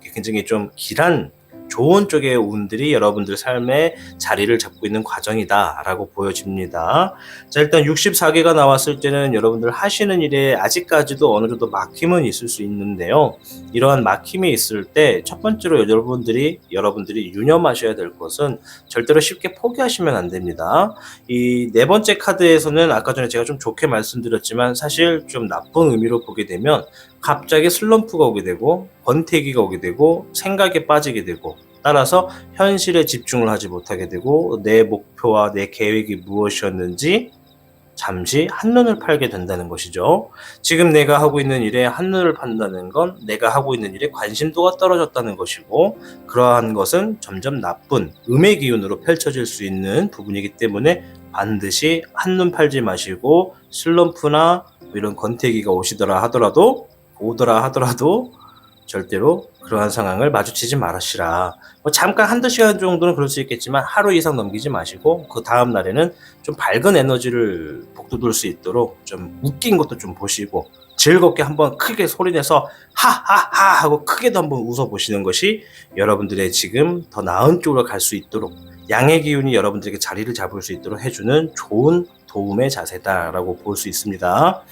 굉장히 좀 길한 좋은 쪽의 운들이 여러분들 삶에 자리를 잡고 있는 과정이다 라고 보여집니다. 자, 일단 64개가 나왔을 때는 여러분들 하시는 일에 아직까지도 어느 정도 막힘은 있을 수 있는데요. 이러한 막힘이 있을 때 첫 번째로 여러분들이 유념하셔야 될 것은 절대로 쉽게 포기하시면 안 됩니다. 이 네 번째 카드에서는 아까 전에 제가 좀 좋게 말씀드렸지만 사실 좀 나쁜 의미로 보게 되면 갑자기 슬럼프가 오게 되고 권태기가 오게 되고 생각에 빠지게 되고, 따라서 현실에 집중을 하지 못하게 되고 내 목표와 내 계획이 무엇이었는지 잠시 한눈을 팔게 된다는 것이죠. 지금 내가 하고 있는 일에 한눈을 판다는 건 내가 하고 있는 일에 관심도가 떨어졌다는 것이고, 그러한 것은 점점 나쁜 음의 기운으로 펼쳐질 수 있는 부분이기 때문에 반드시 한눈 팔지 마시고, 슬럼프나 이런 권태기가 오더라 하더라도 절대로 그러한 상황을 마주치지 말으시라. 잠깐 한두 시간 정도는 그럴 수 있겠지만 하루 이상 넘기지 마시고, 그 다음 날에는 좀 밝은 에너지를 북돋을 수 있도록 좀 웃긴 것도 좀 보시고, 즐겁게 한번 크게 소리내서 하하하 하고 크게도 한번 웃어보시는 것이 여러분들의 지금 더 나은 쪽으로 갈 수 있도록, 양의 기운이 여러분들에게 자리를 잡을 수 있도록 해주는 좋은 도움의 자세다라고 볼 수 있습니다.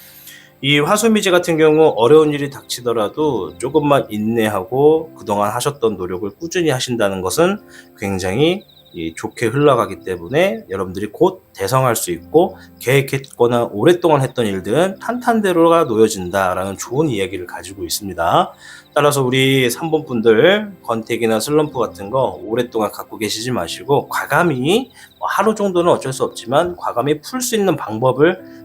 이 화수미지 같은 경우 어려운 일이 닥치더라도 조금만 인내하고 그동안 하셨던 노력을 꾸준히 하신다는 것은 굉장히 좋게 흘러가기 때문에 여러분들이 곧 대성할 수 있고, 계획했거나 오랫동안 했던 일들은 탄탄대로가 놓여진다라는 좋은 이야기를 가지고 있습니다. 따라서 우리 3번 분들 권태기나 슬럼프 같은 거 오랫동안 갖고 계시지 마시고, 과감히 하루 정도는 어쩔 수 없지만 과감히 풀 수 있는 방법을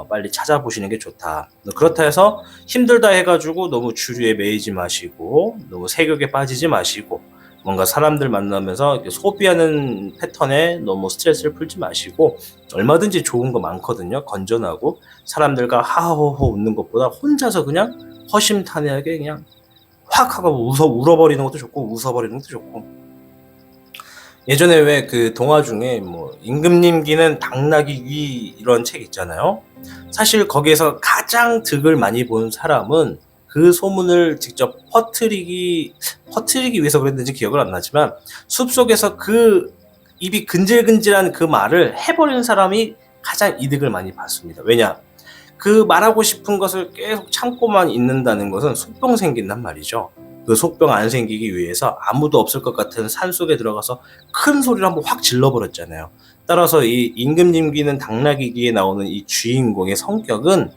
빨리 찾아보시는 게 좋다. 그렇다 해서 힘들다 해가지고 너무 주류에 매이지 마시고, 너무 세욕에 빠지지 마시고, 뭔가 사람들 만나면서 소비하는 패턴에 너무 스트레스를 풀지 마시고, 얼마든지 좋은 거 많거든요. 건전하고 사람들과 하하호호 웃는 것보다 혼자서 그냥 허심탄회하게 그냥 확 하고 울어버리는 것도 좋고, 웃어버리는 것도 좋고. 예전에 왜 그 동화 중에 뭐 임금님기는 당나귀 위 이런 책 있잖아요. 사실 거기에서 가장 득을 많이 본 사람은 그 소문을 직접 퍼뜨리기 위해서 그랬는지 기억을 안 나지만, 숲속에서 그 입이 근질근질한 그 말을 해버리는 사람이 가장 이득을 많이 봤습니다. 왜냐? 그 말하고 싶은 것을 계속 참고만 있는다는 것은 속병 생긴단 말이죠. 그 속병 안 생기기 위해서 아무도 없을 것 같은 산속에 들어가서 큰 소리를 한번 확 질러버렸잖아요. 따라서 이 임금님기는 당나귀기에 나오는 이 주인공의 성격은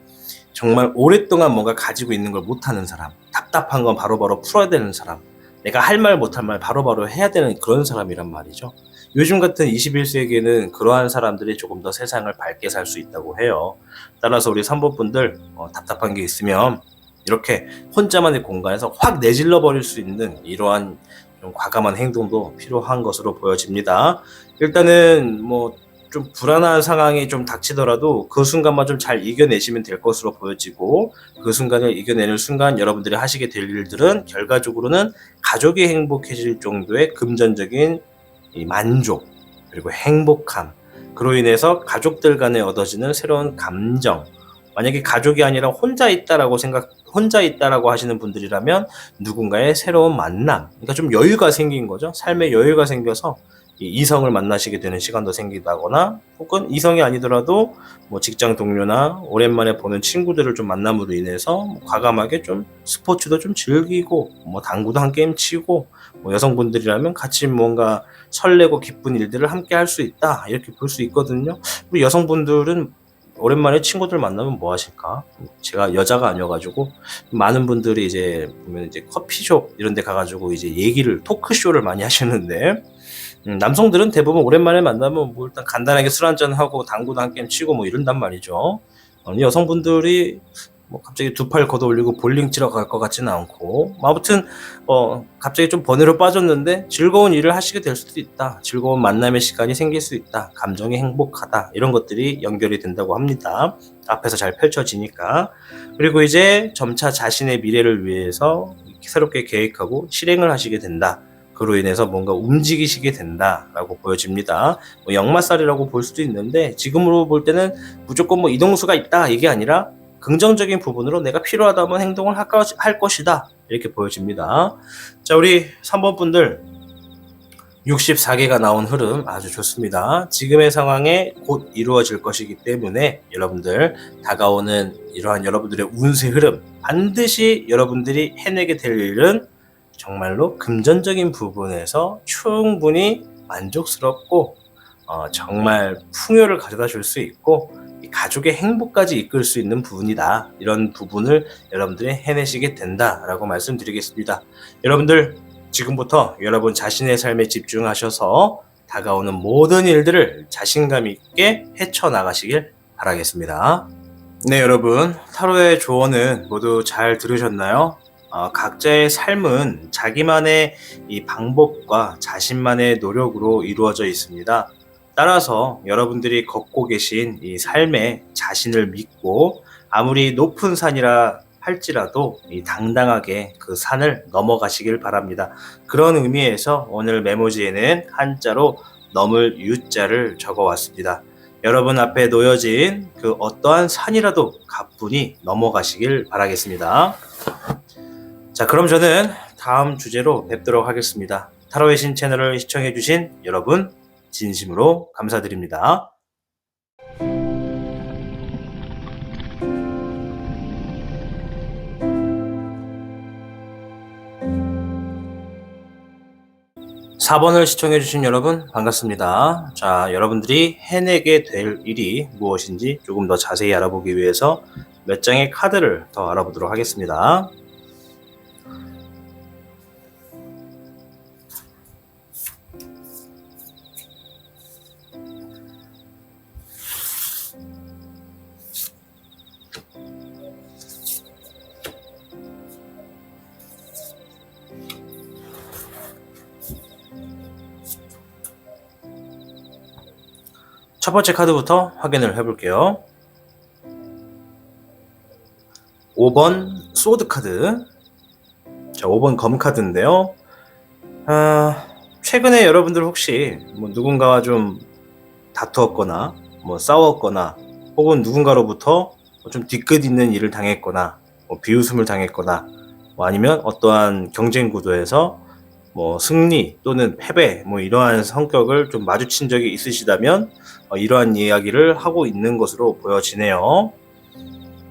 정말 오랫동안 뭔가 가지고 있는 걸 못하는 사람, 답답한 건 바로바로 풀어야 되는 사람, 내가 할 말 못할 말 바로바로 해야 되는 그런 사람이란 말이죠. 요즘 같은 21세기에는 그러한 사람들이 조금 더 세상을 밝게 살 수 있다고 해요. 따라서 우리 3번 분들 답답한 게 있으면 이렇게 혼자만의 공간에서 확 내질러 버릴 수 있는 이러한 좀 과감한 행동도 필요한 것으로 보여집니다. 일단은 뭐 좀 불안한 상황이 좀 닥치더라도 그 순간만 좀 잘 이겨내시면 될 것으로 보여지고, 그 순간을 이겨내는 순간 여러분들이 하시게 될 일들은 결과적으로는 가족이 행복해질 정도의 금전적인 이 만족, 그리고 행복함, 그로 인해서 가족들 간에 얻어지는 새로운 감정, 만약에 가족이 아니라 혼자 있다라고 하시는 분들이라면 누군가의 새로운 만남, 그러니까 좀 여유가 생긴 거죠. 삶의 여유가 생겨서 이성을 만나시게 되는 시간도 생기다거나, 혹은 이성이 아니더라도 뭐 직장 동료나 오랜만에 보는 친구들을 좀 만남으로 인해서 과감하게 좀 스포츠도 좀 즐기고, 뭐 당구도 한 게임 치고, 뭐 여성분들이라면 같이 뭔가 설레고 기쁜 일들을 함께 할 수 있다, 이렇게 볼 수 있거든요. 우리 여성분들은 오랜만에 친구들 만나면 뭐 하실까? 제가 여자가 아니어가지고 많은 분들이 이제 보면 이제 커피숍 이런 데 가가지고 이제 토크쇼를 많이 하시는데, 남성들은 대부분 오랜만에 만나면 뭐 일단 간단하게 술 한잔 하고 당구도 한 게임 치고 뭐 이런단 말이죠. 여성분들이 뭐 갑자기 두 팔 걷어 올리고 볼링 치러 갈 것 같지는 않고, 아무튼 갑자기 좀 번외로 빠졌는데 즐거운 일을 하시게 될 수도 있다, 즐거운 만남의 시간이 생길 수 있다, 감정이 행복하다, 이런 것들이 연결이 된다고 합니다. 앞에서 잘 펼쳐지니까. 그리고 이제 점차 자신의 미래를 위해서 새롭게 계획하고 실행을 하시게 된다. 그로 인해서 뭔가 움직이시게 된다라고 보여집니다. 뭐 역마살이라고 볼 수도 있는데, 지금으로 볼 때는 무조건 뭐 이동수가 있다 이게 아니라 긍정적인 부분으로 내가 필요하다면 행동을 할 것이다, 이렇게 보여집니다. 자, 우리 3번 분들 64개가 나온 흐름 아주 좋습니다. 지금의 상황에 곧 이루어질 것이기 때문에 여러분들 다가오는 이러한 여러분들의 운세 흐름, 반드시 여러분들이 해내게 될 일은 정말로 금전적인 부분에서 충분히 만족스럽고 정말 풍요를 가져다 줄 수 있고, 가족의 행복까지 이끌 수 있는 부분이다. 이런 부분을 여러분들이 해내시게 된다라고 말씀드리겠습니다. 여러분들 지금부터 여러분 자신의 삶에 집중하셔서 다가오는 모든 일들을 자신감 있게 헤쳐나가시길 바랍니다. 바라겠습니다. 네, 여러분. 타로의 조언은 모두 잘 들으셨나요? 각자의 삶은 자기만의 이 방법과 자신만의 노력으로 이루어져 있습니다. 따라서 여러분들이 걷고 계신 이 삶에 자신을 믿고 아무리 높은 산이라 할지라도 이 당당하게 그 산을 넘어가시길 바랍니다. 그런 의미에서 오늘 메모지에는 한자로 넘을 유자를 적어왔습니다. 여러분 앞에 놓여진 그 어떠한 산이라도 가뿐히 넘어가시길 바라겠습니다. 자, 그럼 저는 다음 주제로 뵙도록 하겠습니다. 타로의 신 채널을 시청해주신 여러분 진심으로 감사드립니다. 4번을 시청해주신 여러분 반갑습니다. 자, 여러분들이 해내게 될 일이 무엇인지 조금 더 자세히 알아보기 위해서 몇 장의 카드를 더 알아보도록 하겠습니다. 첫 번째 카드부터 확인을 해볼게요. 5번 소드 카드. 자, 5번 검 카드인데요. 최근에 여러분들 혹시 누군가와 좀 다투었거나 싸웠거나 혹은 누군가로부터 좀 뒤끝 있는 일을 당했거나 비웃음을 당했거나 아니면 어떠한 경쟁 구도에서 승리 또는 패배 이러한 성격을 좀 마주친 적이 있으시다면 이러한 이야기를 하고 있는 것으로 보여지네요.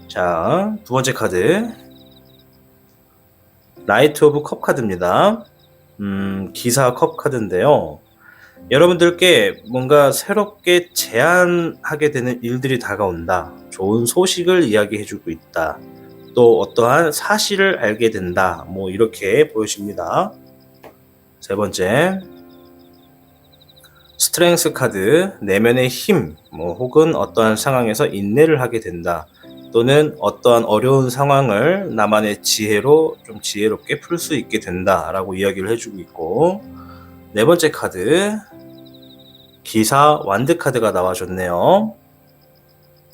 자, 두 번째 카드 나이트 오브 컵 카드입니다. 기사 컵 카드인데요. 여러분들께 뭔가 새롭게 제안하게 되는 일들이 다가온다. 좋은 소식을 이야기해주고 있다. 또 어떠한 사실을 알게 된다. 이렇게 보여집니다. 세 번째 스트렝스 카드, 내면의 힘, 혹은 어떠한 상황에서 인내를 하게 된다. 또는 어떠한 어려운 상황을 나만의 지혜로 좀 지혜롭게 풀 수 있게 된다 라고 이야기를 해주고 있고, 네 번째 카드 기사 완드 카드가 나와줬네요.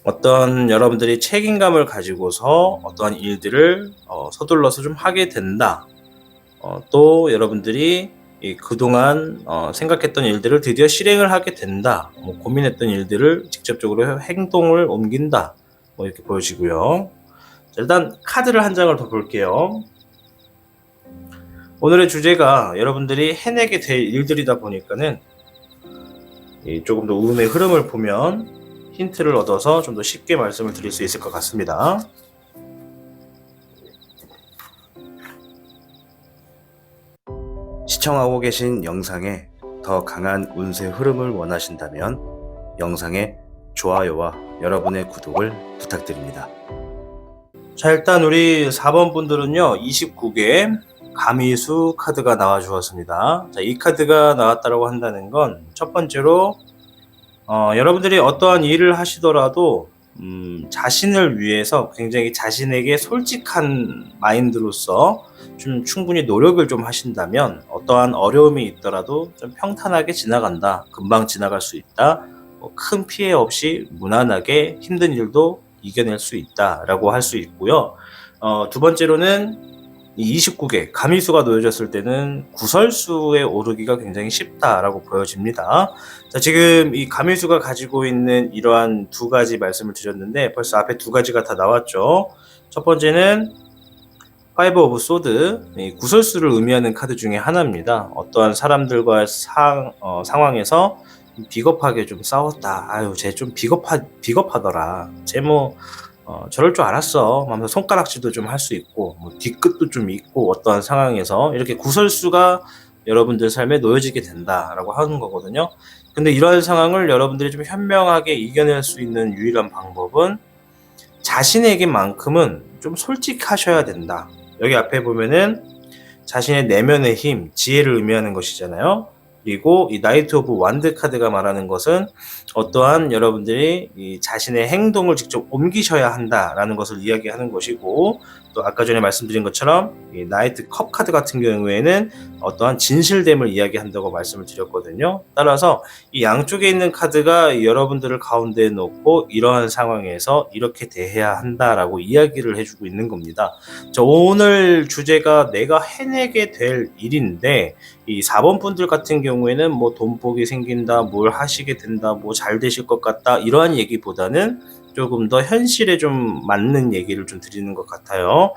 어떤 여러분들이 책임감을 가지고서 어떠한 일들을 서둘러서 좀 하게 된다. 또 여러분들이 그동안 생각했던 일들을 드디어 실행을 하게 된다. 고민했던 일들을 직접적으로 행동을 옮긴다. 이렇게 보여지고요. 자, 일단 카드를 한 장을 더 볼게요. 오늘의 주제가 여러분들이 해내게 될 일들이다 보니까는 조금 더 운의 흐름을 보면 힌트를 얻어서 좀 더 쉽게 말씀을 드릴 수 있을 것 같습니다. 시청하고 계신 영상에 더 강한 운세 흐름을 원하신다면 영상에 좋아요와 여러분의 구독을 부탁드립니다. 자, 일단 우리 4번 분들은요 29개 가미수 카드가 나와 주었습니다. 자, 이 카드가 나왔다고 한다는 건 첫 번째로 여러분들이 어떠한 일을 하시더라도 자신을 위해서 굉장히 자신에게 솔직한 마인드로서 좀 충분히 노력을 좀 하신다면 어떠한 어려움이 있더라도 좀 평탄하게 지나간다. 금방 지나갈 수 있다. 큰 피해 없이 무난하게 힘든 일도 이겨낼 수 있다라고 할 수 있고요. 두 번째로는 이 29개 가미수가 놓여졌을 때는 구설수에 오르기가 굉장히 쉽다라고 보여집니다. 자, 지금 이 가미수가 가지고 있는 이러한 두 가지 말씀을 드렸는데 벌써 앞에 두 가지가 다 나왔죠. 첫 번째는 파이브 오브 소드, 구설수를 의미하는 카드 중에 하나입니다. 어떠한 사람들과의 상황에서 비겁하게 좀 싸웠다. 아유, 쟤 좀 비겁하더라. 쟤 저럴 줄 알았어 하면서 손가락질도 좀 할 수 있고 뒤끝도 좀 있고, 어떠한 상황에서 이렇게 구설수가 여러분들 삶에 놓여지게 된다라고 하는 거거든요. 근데 이러한 상황을 여러분들이 좀 현명하게 이겨낼 수 있는 유일한 방법은 자신에게만큼은 좀 솔직하셔야 된다. 여기 앞에 보면은 자신의 내면의 힘, 지혜를 의미하는 것이잖아요. 그리고 이 나이트 오브 완드 카드가 말하는 것은 어떠한 여러분들이 이 자신의 행동을 직접 옮기셔야 한다라는 것을 이야기하는 것이고, 또 아까 전에 말씀드린 것처럼 이 나이트 컵 카드 같은 경우에는 어떠한 진실됨을 이야기한다고 말씀을 드렸거든요. 따라서 이 양쪽에 있는 카드가 여러분들을 가운데에 놓고 이러한 상황에서 이렇게 대해야 한다라고 이야기를 해주고 있는 겁니다. 오늘 주제가 내가 해내게 될 일인데, 이 4번 분들 같은 경우에는 뭐 돈복이 생긴다, 뭘 하시게 된다, 뭐 잘 되실 것 같다, 이러한 얘기보다는 조금 더 현실에 좀 맞는 얘기를 좀 드리는 것 같아요.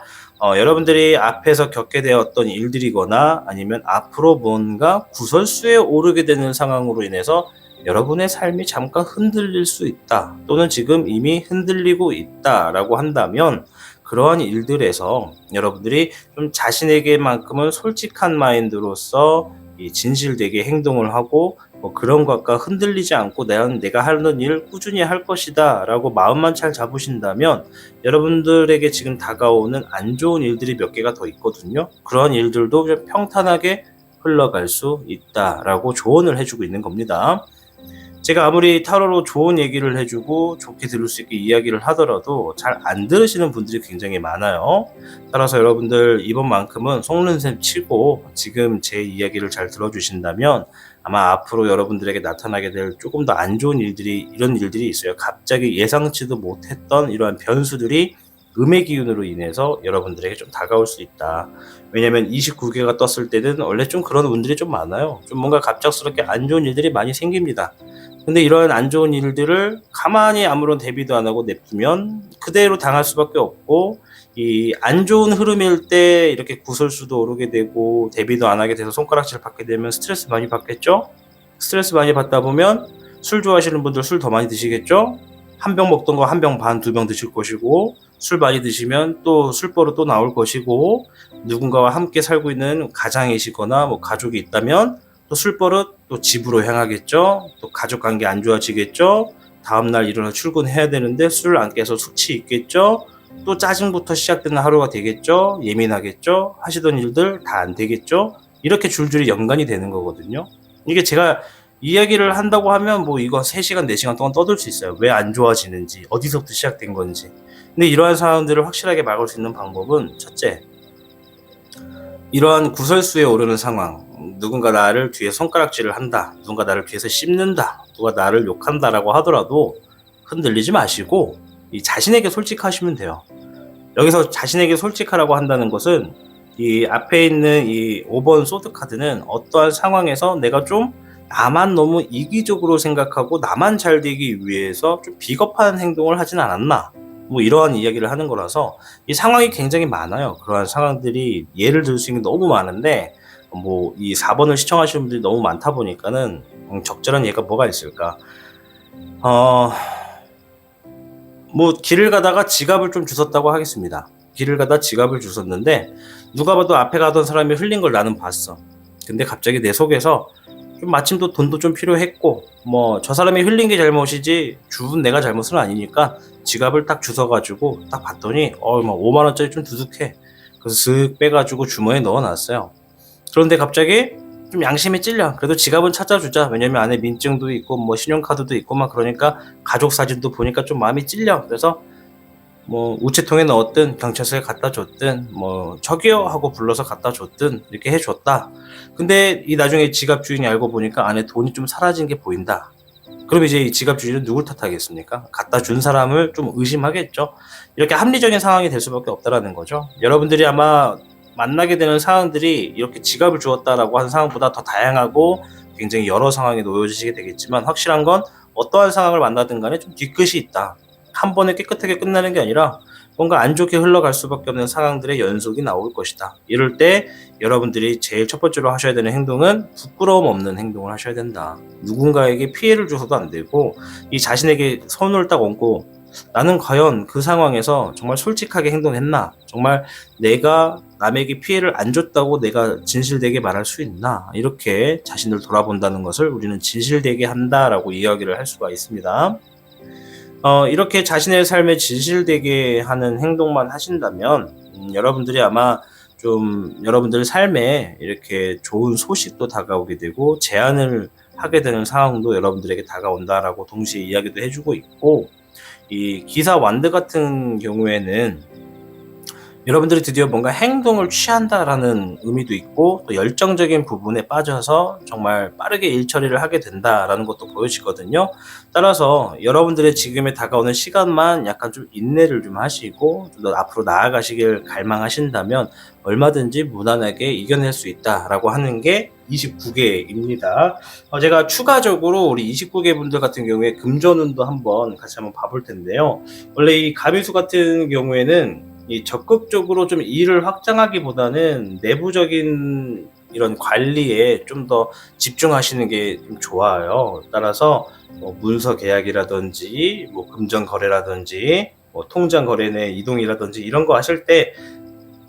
여러분들이 앞에서 겪게 되었던 일들이거나 아니면 앞으로 뭔가 구설수에 오르게 되는 상황으로 인해서 여러분의 삶이 잠깐 흔들릴 수 있다, 또는 지금 이미 흔들리고 있다라고 한다면, 그러한 일들에서 여러분들이 좀 자신에게만큼은 솔직한 마인드로서 이 진실되게 행동을 하고, 뭐 그런 것과 흔들리지 않고 내가 하는 일 꾸준히 할 것이다 라고 마음만 잘 잡으신다면, 여러분들에게 지금 다가오는 안 좋은 일들이 몇 개가 더 있거든요. 그런 일들도 좀 평탄하게 흘러갈 수 있다라고 조언을 해주고 있는 겁니다. 제가 아무리 타로로 좋은 얘기를 해주고 좋게 들을 수 있게 이야기를 하더라도 잘 안 들으시는 분들이 굉장히 많아요. 따라서 여러분들 이번만큼은 속는셈 치고 지금 제 이야기를 잘 들어주신다면, 아마 앞으로 여러분들에게 나타나게 될 조금 더 안 좋은 일들이, 이런 일들이 있어요. 갑자기 예상치도 못했던 이러한 변수들이 음의 기운으로 인해서 여러분들에게 좀 다가올 수 있다. 왜냐면 29개가 떴을 때는 원래 좀 그런 운들이 좀 많아요. 좀 뭔가 갑작스럽게 안 좋은 일들이 많이 생깁니다. 근데 이런 안 좋은 일들을 가만히 아무런 대비도 안 하고 냅두면 그대로 당할 수밖에 없고, 이 안 좋은 흐름일 때 이렇게 구설수도 오르게 되고 대비도 안 하게 돼서 손가락질을 받게 되면 스트레스 많이 받겠죠? 스트레스 많이 받다 보면 술 좋아하시는 분들 술 더 많이 드시겠죠? 한 병 먹던 거 한 병 반, 두 병 드실 것이고, 술 많이 드시면 또 술버릇 또 나올 것이고, 누군가와 함께 살고 있는 가장이시거나 뭐 가족이 있다면 또 술버릇 또 집으로 향하겠죠. 또 가족 관계 안 좋아지겠죠. 다음날 일어나 출근해야 되는데 술 안 깨서 숙취 있겠죠. 또 짜증부터 시작되는 하루가 되겠죠. 예민하겠죠. 하시던 일들 다 안 되겠죠. 이렇게 줄줄이 연관이 되는 거거든요. 이게 제가 이야기를 한다고 하면 뭐 이거 3시간 4시간 동안 떠들 수 있어요. 왜 안 좋아지는지, 어디서부터 시작된 건지. 근데 이러한 상황들을 확실하게 막을 수 있는 방법은, 첫째, 이러한 구설수에 오르는 상황, 누군가 나를 뒤에 손가락질을 한다, 누군가 나를 뒤에서 씹는다, 누가 나를 욕한다라고 하더라도 흔들리지 마시고 이 자신에게 솔직하시면 돼요. 여기서 자신에게 솔직하라고 한다는 것은, 이 앞에 있는 이 5번 소드 카드는 어떠한 상황에서 내가 좀 나만 너무 이기적으로 생각하고 나만 잘 되기 위해서 좀 비겁한 행동을 하진 않았나, 뭐 이러한 이야기를 하는 거라서, 이 상황이 굉장히 많아요. 그러한 상황들이 예를 들 수 있는 게 너무 많은데, 뭐 이 4번을 시청하시는 분들이 너무 많다 보니까는 적절한 예가 뭐가 있을까. 뭐 길을 가다가 지갑을 좀 주웠다고 하겠습니다. 길을 가다 지갑을 주웠는데 누가 봐도 앞에 가던 사람이 흘린 걸 나는 봤어. 근데 갑자기 내 속에서 좀 마침 또 돈도 좀 필요했고, 뭐 저 사람이 흘린 게 잘못이지 주운 내가 잘못은 아니니까 지갑을 딱 주워가지고 딱 봤더니 막 5만 원짜리 좀 두둑해. 그래서 슥 빼가지고 주머니에 넣어놨어요. 그런데 갑자기 좀 양심이 찔려. 그래도 지갑은 찾아주자. 왜냐면 안에 민증도 있고 뭐 신용카드도 있고 막 그러니까, 가족 사진도 보니까 좀 마음이 찔려. 그래서 뭐 우체통에 넣었든 경찰서에 갖다 줬든 뭐 저기요 하고 불러서 갖다 줬든 이렇게 해줬다. 근데 이 나중에 지갑 주인이 알고 보니까 안에 돈이 좀 사라진 게 보인다. 그럼 이제 이 지갑 주인은 누굴 탓하겠습니까? 갖다 준 사람을 좀 의심하겠죠. 이렇게 합리적인 상황이 될 수밖에 없다라는 거죠. 여러분들이 아마 만나게 되는 상황들이 이렇게 지갑을 주었다라고 하는 상황보다 더 다양하고 굉장히 여러 상황에 놓여지시게 되겠지만, 확실한 건 어떠한 상황을 만나든 간에 좀 뒤끝이 있다. 한 번에 깨끗하게 끝나는 게 아니라 뭔가 안 좋게 흘러갈 수밖에 없는 상황들의 연속이 나올 것이다. 이럴 때 여러분들이 제일 첫 번째로 하셔야 되는 행동은 부끄러움 없는 행동을 하셔야 된다. 누군가에게 피해를 줘서도 안 되고, 이 자신에게 손을 딱 얹고 나는 과연 그 상황에서 정말 솔직하게 행동했나? 정말 내가 남에게 피해를 안 줬다고 내가 진실되게 말할 수 있나? 이렇게 자신을 돌아본다는 것을 우리는 진실되게 한다라고 이야기를 할 수가 있습니다. 이렇게 자신의 삶에 진실되게 하는 행동만 하신다면 여러분들이 아마 좀 여러분들 삶에 이렇게 좋은 소식도 다가오게 되고 제안을 하게 되는 상황도 여러분들에게 다가온다라고 동시에 이야기도 해주고 있고, 이 기사 완드 같은 경우에는 여러분들이 드디어 뭔가 행동을 취한다라는 의미도 있고, 또 열정적인 부분에 빠져서 정말 빠르게 일 처리를 하게 된다라는 것도 보여지거든요. 따라서 여러분들의 지금에 다가오는 시간만 약간 좀 인내를 좀 하시고 좀 더 앞으로 나아가시길 갈망하신다면 얼마든지 무난하게 이겨낼 수 있다라고 하는 게 29개입니다. 제가 추가적으로 우리 29개 분들 같은 경우에 금전운도 같이 한번 봐볼 텐데요. 원래 이 가비수 같은 경우에는 이 적극적으로 좀 일을 확장하기보다는 내부적인 이런 관리에 좀 더 집중하시는 게 좀 좋아요. 따라서 뭐 문서 계약이라든지 뭐 금전 거래라든지 뭐 통장 거래 내 이동이라든지 이런 거 하실 때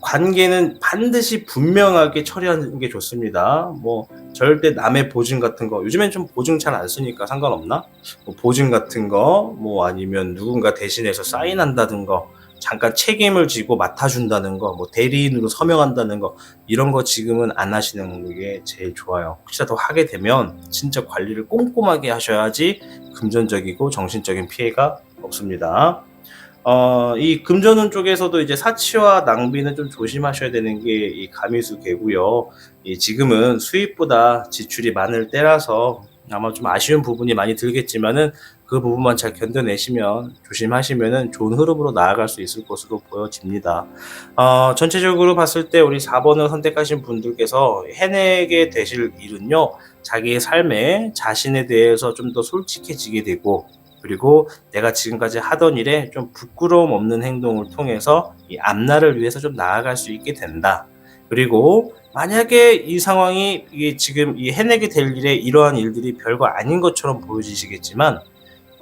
관계는 반드시 분명하게 처리하는 게 좋습니다. 뭐 절대 남의 보증 같은 거, 요즘엔 좀 보증 잘 안 쓰니까 상관없나? 뭐 보증 같은 거, 뭐 아니면 누군가 대신해서 사인한다는 거, 잠깐 책임을 지고 맡아준다는 거, 뭐 대리인으로 서명한다는 거, 이런 거 지금은 안 하시는 게 제일 좋아요. 혹시라도 하게 되면 진짜 관리를 꼼꼼하게 하셔야지 금전적이고 정신적인 피해가 없습니다. 이 금전운 쪽에서도 이제 사치와 낭비는 좀 조심하셔야 되는 게 이 가미수 개고요. 지금은 수입보다 지출이 많을 때라서 아마 좀 아쉬운 부분이 많이 들겠지만은 그 부분만 잘 견뎌내시면, 조심하시면은 좋은 흐름으로 나아갈 수 있을 것으로 보여집니다. 전체적으로 봤을 때 우리 4번을 선택하신 분들께서 해내게 되실 일은요, 자기의 삶에 자신에 대해서 좀 더 솔직해지게 되고, 그리고 내가 지금까지 하던 일에 좀 부끄러움 없는 행동을 통해서 이 앞날을 위해서 좀 나아갈 수 있게 된다. 그리고 만약에 이 상황이 이게 지금 이 해내게 될 일에 이러한 일들이 별거 아닌 것처럼 보여지시겠지만,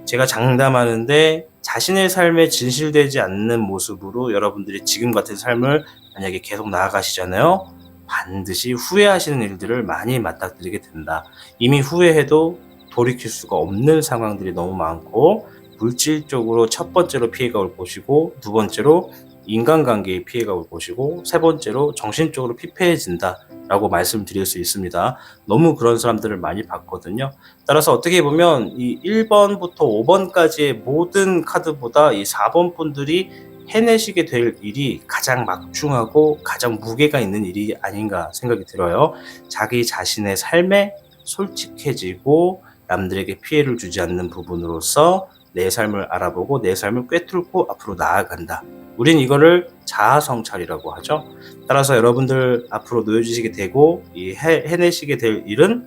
제가 장담하는데 자신의 삶에 진실되지 않는 모습으로 여러분들이 지금 같은 삶을 만약에 계속 나아가시잖아요. 반드시 후회하시는 일들을 많이 맞닥뜨리게 된다. 이미 후회해도 돌이킬 수가 없는 상황들이 너무 많고, 물질적으로 첫 번째로 피해가 올 것이고, 두 번째로 인간관계에 피해가 올 것이고, 세 번째로 정신적으로 피폐해진다 라고 말씀드릴 수 있습니다. 너무 그런 사람들을 많이 봤거든요. 따라서 어떻게 보면 이 1번부터 5번까지의 모든 카드보다 이 4번 분들이 해내시게 될 일이 가장 막중하고 가장 무게가 있는 일이 아닌가 생각이 들어요. 자기 자신의 삶에 솔직해지고 남들에게 피해를 주지 않는 부분으로서 내 삶을 알아보고 내 삶을 꿰뚫고 앞으로 나아간다. 우린 이거를 자아성찰이라고 하죠. 따라서 여러분들 앞으로 놓여지시게 되고 해내시게 될 일은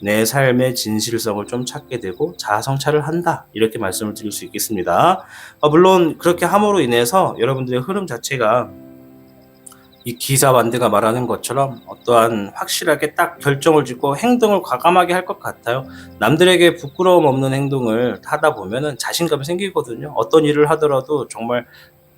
내 삶의 진실성을 좀 찾게 되고 자아성찰을 한다, 이렇게 말씀을 드릴 수 있겠습니다. 물론 그렇게 함으로 인해서 여러분들의 흐름 자체가 이 기사 완드가 말하는 것처럼 어떠한 확실하게 딱 결정을 짓고 행동을 과감하게 할 것 같아요. 남들에게 부끄러움 없는 행동을 하다 보면은 자신감이 생기거든요. 어떤 일을 하더라도 정말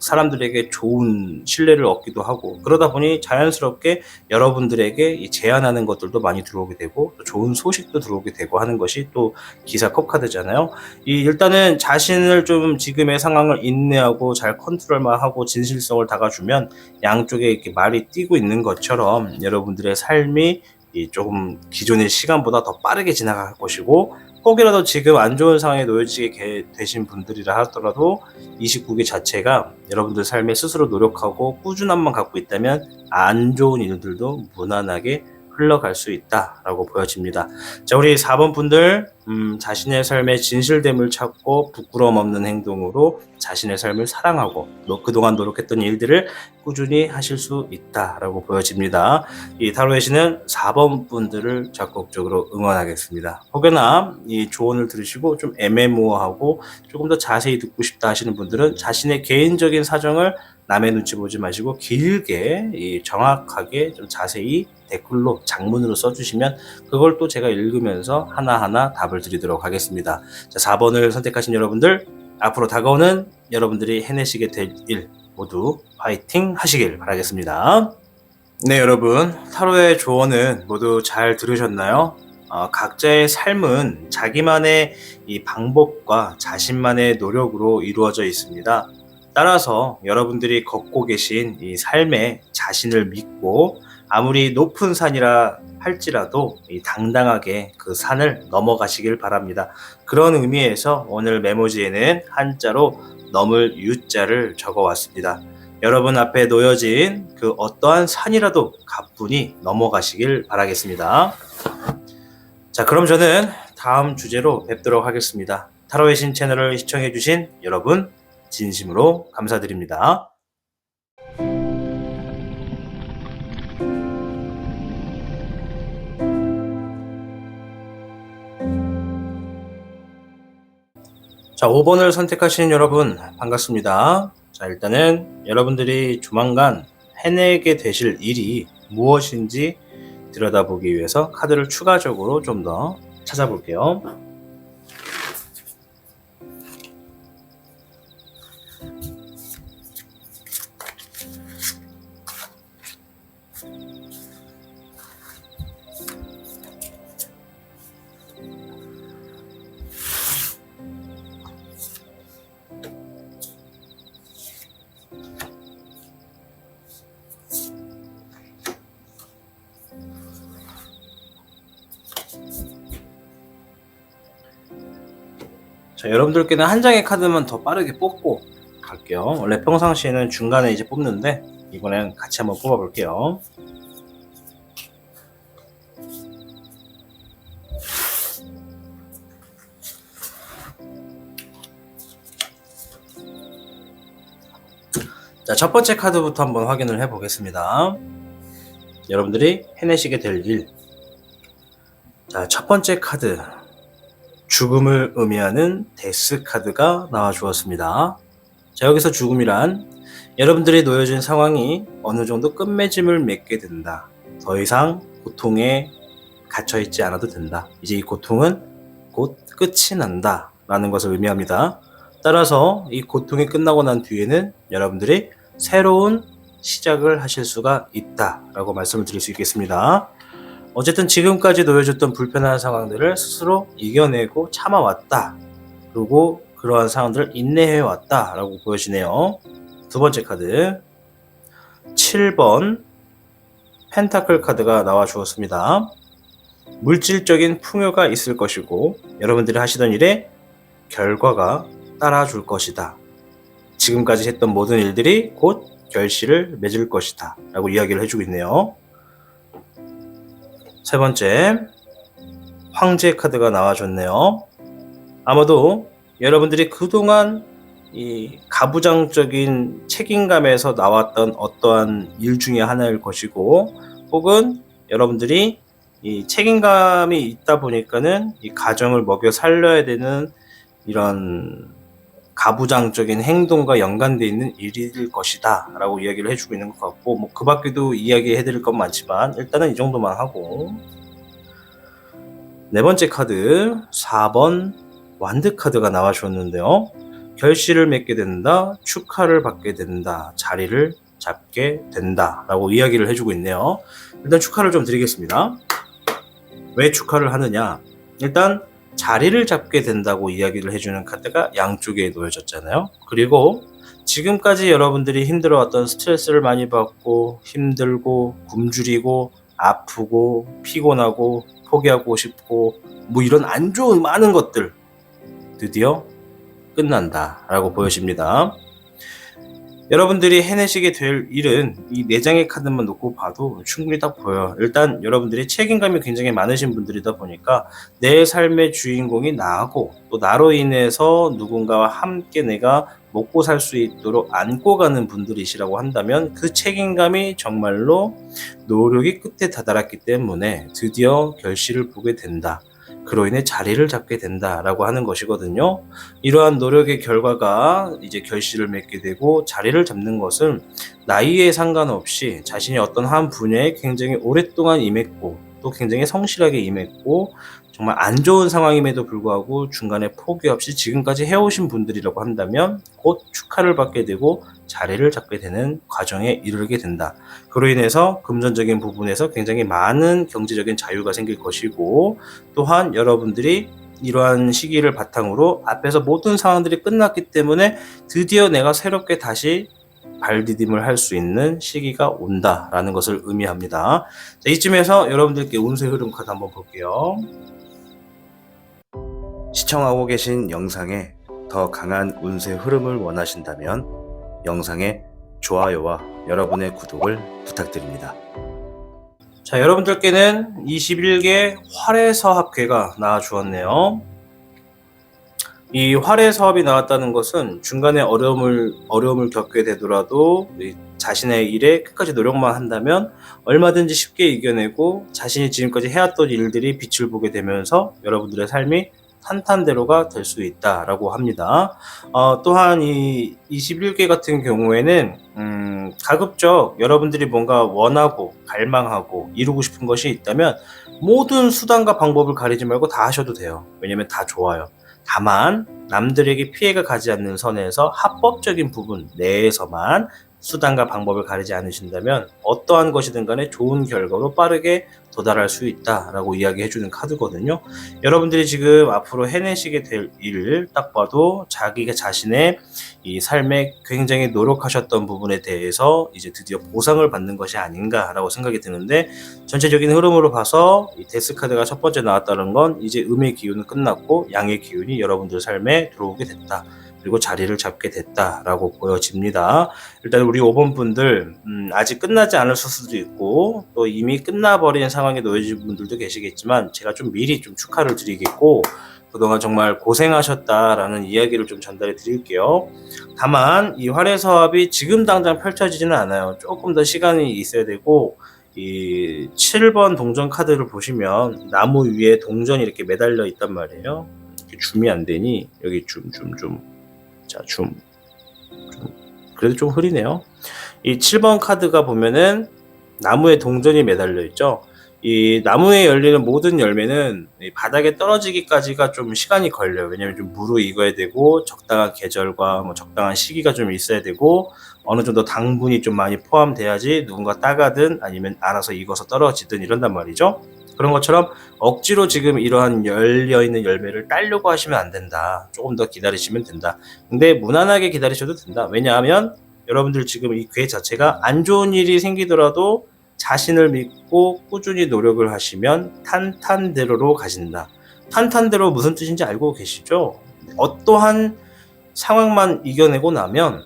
사람들에게 좋은 신뢰를 얻기도 하고, 그러다 보니 자연스럽게 여러분들에게 이 제안하는 것들도 많이 들어오게 되고, 또 좋은 소식도 들어오게 되고 하는 것이 또 기사 컵카드잖아요. 일단은 자신을 좀 지금의 상황을 인내하고 잘 컨트롤만 하고 진실성을 다가주면 양쪽에 이렇게 말이 뛰고 있는 것처럼 여러분들의 삶이 조금 기존의 시간보다 더 빠르게 지나갈 것이고, 혹이라도 지금 안 좋은 상황에 놓여지게 되신 분들이라 하더라도 29개 자체가 여러분들 삶에 스스로 노력하고 꾸준함만 갖고 있다면 안 좋은 일들도 무난하게 흘러갈 수 있다라고 보여집니다. 자, 우리 4번 분들 자신의 삶의 진실됨을 찾고 부끄러움 없는 행동으로 자신의 삶을 사랑하고 그동안 노력했던 일들을 꾸준히 하실 수 있다라고 보여집니다. 이 타로의 신은 4번 분들을 적극적으로 응원하겠습니다. 혹여나 이 조언을 들으시고 좀 애매모호하고 조금 더 자세히 듣고 싶다 하시는 분들은 자신의 개인적인 사정을 남의 눈치 보지 마시고 길게 정확하게 좀 자세히 댓글로 장문으로 써주시면 그걸 또 제가 읽으면서 하나하나 답을 드리도록 하겠습니다. 자, 4번을 선택하신 여러분들, 앞으로 다가오는 여러분들이 해내시게 될 일 모두 화이팅 하시길 바라겠습니다. 네, 여러분, 타로의 조언은 모두 잘 들으셨나요? 각자의 삶은 자기만의 이 방법과 자신만의 노력으로 이루어져 있습니다. 따라서 여러분들이 걷고 계신 이 삶의 자신을 믿고 아무리 높은 산이라 할지라도 당당하게 그 산을 넘어가시길 바랍니다. 그런 의미에서 오늘 메모지에는 한자로 넘을 유자를 적어왔습니다. 여러분 앞에 놓여진 그 어떠한 산이라도 가뿐히 넘어가시길 바라겠습니다. 자, 그럼 저는 다음 주제로 뵙도록 하겠습니다. 타로의 신 채널을 시청해주신 여러분 진심으로 감사드립니다. 자, 5번을 선택하신 여러분 반갑습니다. 자, 일단은 여러분들이 조만간 해내게 되실 일이 무엇인지 들여다보기 위해서 카드를 추가적으로 좀 더 찾아볼게요. 자, 여러분들께는 한 장의 카드만 더 빠르게 뽑고 갈게요. 원래 평상시에는 중간에 이제 뽑는데 이번엔 같이 한번 뽑아볼게요. 자, 첫 번째 카드부터 한번 확인을 해 보겠습니다. 여러분들이 해내시게 될 일. 자, 첫 번째 카드. 죽음을 의미하는 데스 카드가 나와 주었습니다. 자, 여기서 죽음이란 여러분들이 놓여진 상황이 어느 정도 끝맺음을 맺게 된다. 더 이상 고통에 갇혀 있지 않아도 된다. 이제 이 고통은 곧 끝이 난다 라는 것을 의미합니다. 따라서 이 고통이 끝나고 난 뒤에는 여러분들이 새로운 시작을 하실 수가 있다 라고 말씀을 드릴 수 있겠습니다. 어쨌든 지금까지 놓여졌던 불편한 상황들을 스스로 이겨내고 참아왔다. 그리고 그러한 상황들을 인내해왔다 라고 보여지네요. 두 번째 카드 7번 펜타클 카드가 나와 주었습니다. 물질적인 풍요가 있을 것이고 여러분들이 하시던 일에 결과가 따라줄 것이다. 지금까지 했던 모든 일들이 곧 결실을 맺을 것이다 라고 이야기를 해주고 있네요. 세 번째, 황제 카드가 나와줬네요. 아마도 여러분들이 그동안 이 가부장적인 책임감에서 나왔던 어떠한 일 중에 하나일 것이고, 혹은 여러분들이 이 책임감이 있다 보니까는 이 가정을 먹여 살려야 되는 이런 가부장적인 행동과 연관되어 있는 일일 것이다 라고 이야기를 해주고 있는 것 같고, 뭐 그 밖에도 이야기해 드릴 건 많지만 일단은 이 정도만 하고, 네 번째 카드 4번 완드 카드가 나와 주었는데요. 결실을 맺게 된다, 축하를 받게 된다, 자리를 잡게 된다 라고 이야기를 해주고 있네요. 일단 축하를 좀 드리겠습니다. 왜 축하를 하느냐, 일단 자리를 잡게 된다고 이야기를 해주는 카드가 양쪽에 놓여졌잖아요. 그리고 지금까지 여러분들이 힘들어왔던 스트레스를 많이 받고 힘들고 굶주리고 아프고 피곤하고 포기하고 싶고 뭐 이런 안 좋은 많은 것들 드디어 끝난다 라고 보여집니다. 여러분들이 해내시게 될 일은 이 4장의 카드만 놓고 봐도 충분히 딱 보여요. 일단 여러분들이 책임감이 굉장히 많으신 분들이다 보니까 내 삶의 주인공이 나하고 또 나로 인해서 누군가와 함께 내가 먹고 살 수 있도록 안고 가는 분들이시라고 한다면 그 책임감이 정말로 노력이 끝에 다다랐기 때문에 드디어 결실을 보게 된다. 그로 인해 자리를 잡게 된다라고 하는 것이거든요. 이러한 노력의 결과가 이제 결실을 맺게 되고 자리를 잡는 것은 나이에 상관없이 자신이 어떤 한 분야에 굉장히 오랫동안 임했고 또 굉장히 성실하게 임했고 정말 안 좋은 상황임에도 불구하고 중간에 포기 없이 지금까지 해오신 분들이라고 한다면 곧 축하를 받게 되고 자리를 잡게 되는 과정에 이르게 된다. 그로 인해서 금전적인 부분에서 굉장히 많은 경제적인 자유가 생길 것이고, 또한 여러분들이 이러한 시기를 바탕으로 앞에서 모든 상황들이 끝났기 때문에 드디어 내가 새롭게 다시 발디딤을 할 수 있는 시기가 온다라는 것을 의미합니다. 자, 이쯤에서 여러분들께 운세 흐름 카드 한번 볼게요. 시청하고 계신 영상에 더 강한 운세 흐름을 원하신다면 영상의 좋아요와 여러분의 구독을 부탁드립니다. 자, 여러분들께는 21개 활해서합괴가 나와 주었네요. 이 활해서합이 나왔다는 것은 중간에 어려움을 겪게 되더라도 자신의 일에 끝까지 노력만 한다면 얼마든지 쉽게 이겨내고 자신이 지금까지 해왔던 일들이 빛을 보게 되면서 여러분들의 삶이 탄탄대로가 될 수 있다라고 합니다. 또한 이 21개 같은 경우에는 가급적 여러분들이 뭔가 원하고 갈망하고 이루고 싶은 것이 있다면 모든 수단과 방법을 가리지 말고 다 하셔도 돼요. 왜냐면 다 좋아요. 다만 남들에게 피해가 가지 않는 선에서 합법적인 부분 내에서만 수단과 방법을 가리지 않으신다면 어떠한 것이든 간에 좋은 결과로 빠르게 도달할 수 있다라고 이야기해주는 카드거든요. 여러분들이 지금 앞으로 해내시게 될 일을 딱 봐도 자기가 자신의 이 삶에 굉장히 노력하셨던 부분에 대해서 이제 드디어 보상을 받는 것이 아닌가라고 생각이 드는데, 전체적인 흐름으로 봐서 이 데스 카드가 첫 번째 나왔다는 건 이제 음의 기운은 끝났고 양의 기운이 여러분들 삶에 들어오게 됐다. 그리고 자리를 잡게 됐다라고 보여집니다. 일단 우리 5번 분들 아직 끝나지 않았을 수도 있고 또 이미 끝나버린 상황에 놓여진 분들도 계시겠지만 제가 좀 미리 좀 축하를 드리겠고 그동안 정말 고생하셨다라는 이야기를 좀 전달해 드릴게요. 다만 이 활해서합이 지금 당장 펼쳐지지는 않아요. 조금 더 시간이 있어야 되고, 이 7번 동전 카드를 보시면 나무 위에 동전이 이렇게 매달려 있단 말이에요. 이렇게 줌이 안 되니 여기 자, 그래도 좀 흐리네요. 이 7번 카드가 보면은 나무에 동전이 매달려 있죠. 이 나무에 열리는 모든 열매는 이 바닥에 떨어지기까지가 좀 시간이 걸려요. 왜냐면 좀 무르익어야 되고 적당한 계절과 뭐 적당한 시기가 좀 있어야 되고 어느 정도 당분이 좀 많이 포함돼야지 누군가 따가든 아니면 알아서 익어서 떨어지든 이런단 말이죠. 그런 것처럼 억지로 지금 이러한 열려있는 열매를 따려고 하시면 안 된다. 조금 더 기다리시면 된다. 근데 무난하게 기다리셔도 된다. 왜냐하면 여러분들 지금 이 괴 자체가 안 좋은 일이 생기더라도 자신을 믿고 꾸준히 노력을 하시면 탄탄대로로 가신다. 탄탄대로 무슨 뜻인지 알고 계시죠? 어떠한 상황만 이겨내고 나면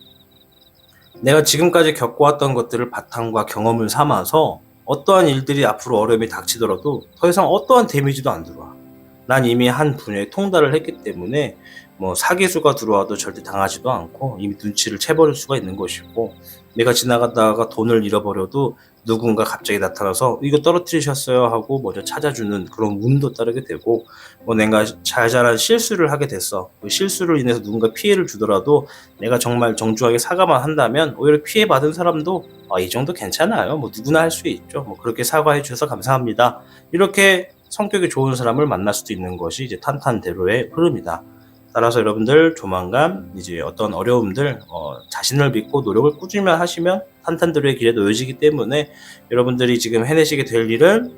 내가 지금까지 겪어왔던 것들을 바탕과 경험을 삼아서 어떠한 일들이 앞으로 어려움이 닥치더라도 더 이상 어떠한 데미지도 안 들어와. 난 이미 한 분야에 통달을 했기 때문에 뭐 사기수가 들어와도 절대 당하지도 않고 이미 눈치를 채버릴 수가 있는 것이고, 내가 지나가다가 돈을 잃어버려도 누군가 갑자기 나타나서 이거 떨어뜨리셨어요 하고 먼저 찾아주는 그런 운도 따르게 되고, 뭐 내가 잘잘한 실수를 하게 됐어. 그 실수를 인해서 누군가 피해를 주더라도 내가 정말 정중하게 사과만 한다면 오히려 피해 받은 사람도 이 정도 괜찮아요. 뭐 누구나 할 수 있죠. 뭐 그렇게 사과해 주셔서 감사합니다. 이렇게 성격이 좋은 사람을 만날 수도 있는 것이 이제 탄탄대로의 흐름이다. 따라서 여러분들 조만간 이제 어떤 어려움들 자신을 믿고 노력을 꾸준히 하시면 탄탄대로의 길에 놓여지기 때문에 여러분들이 지금 해내시게 될 일은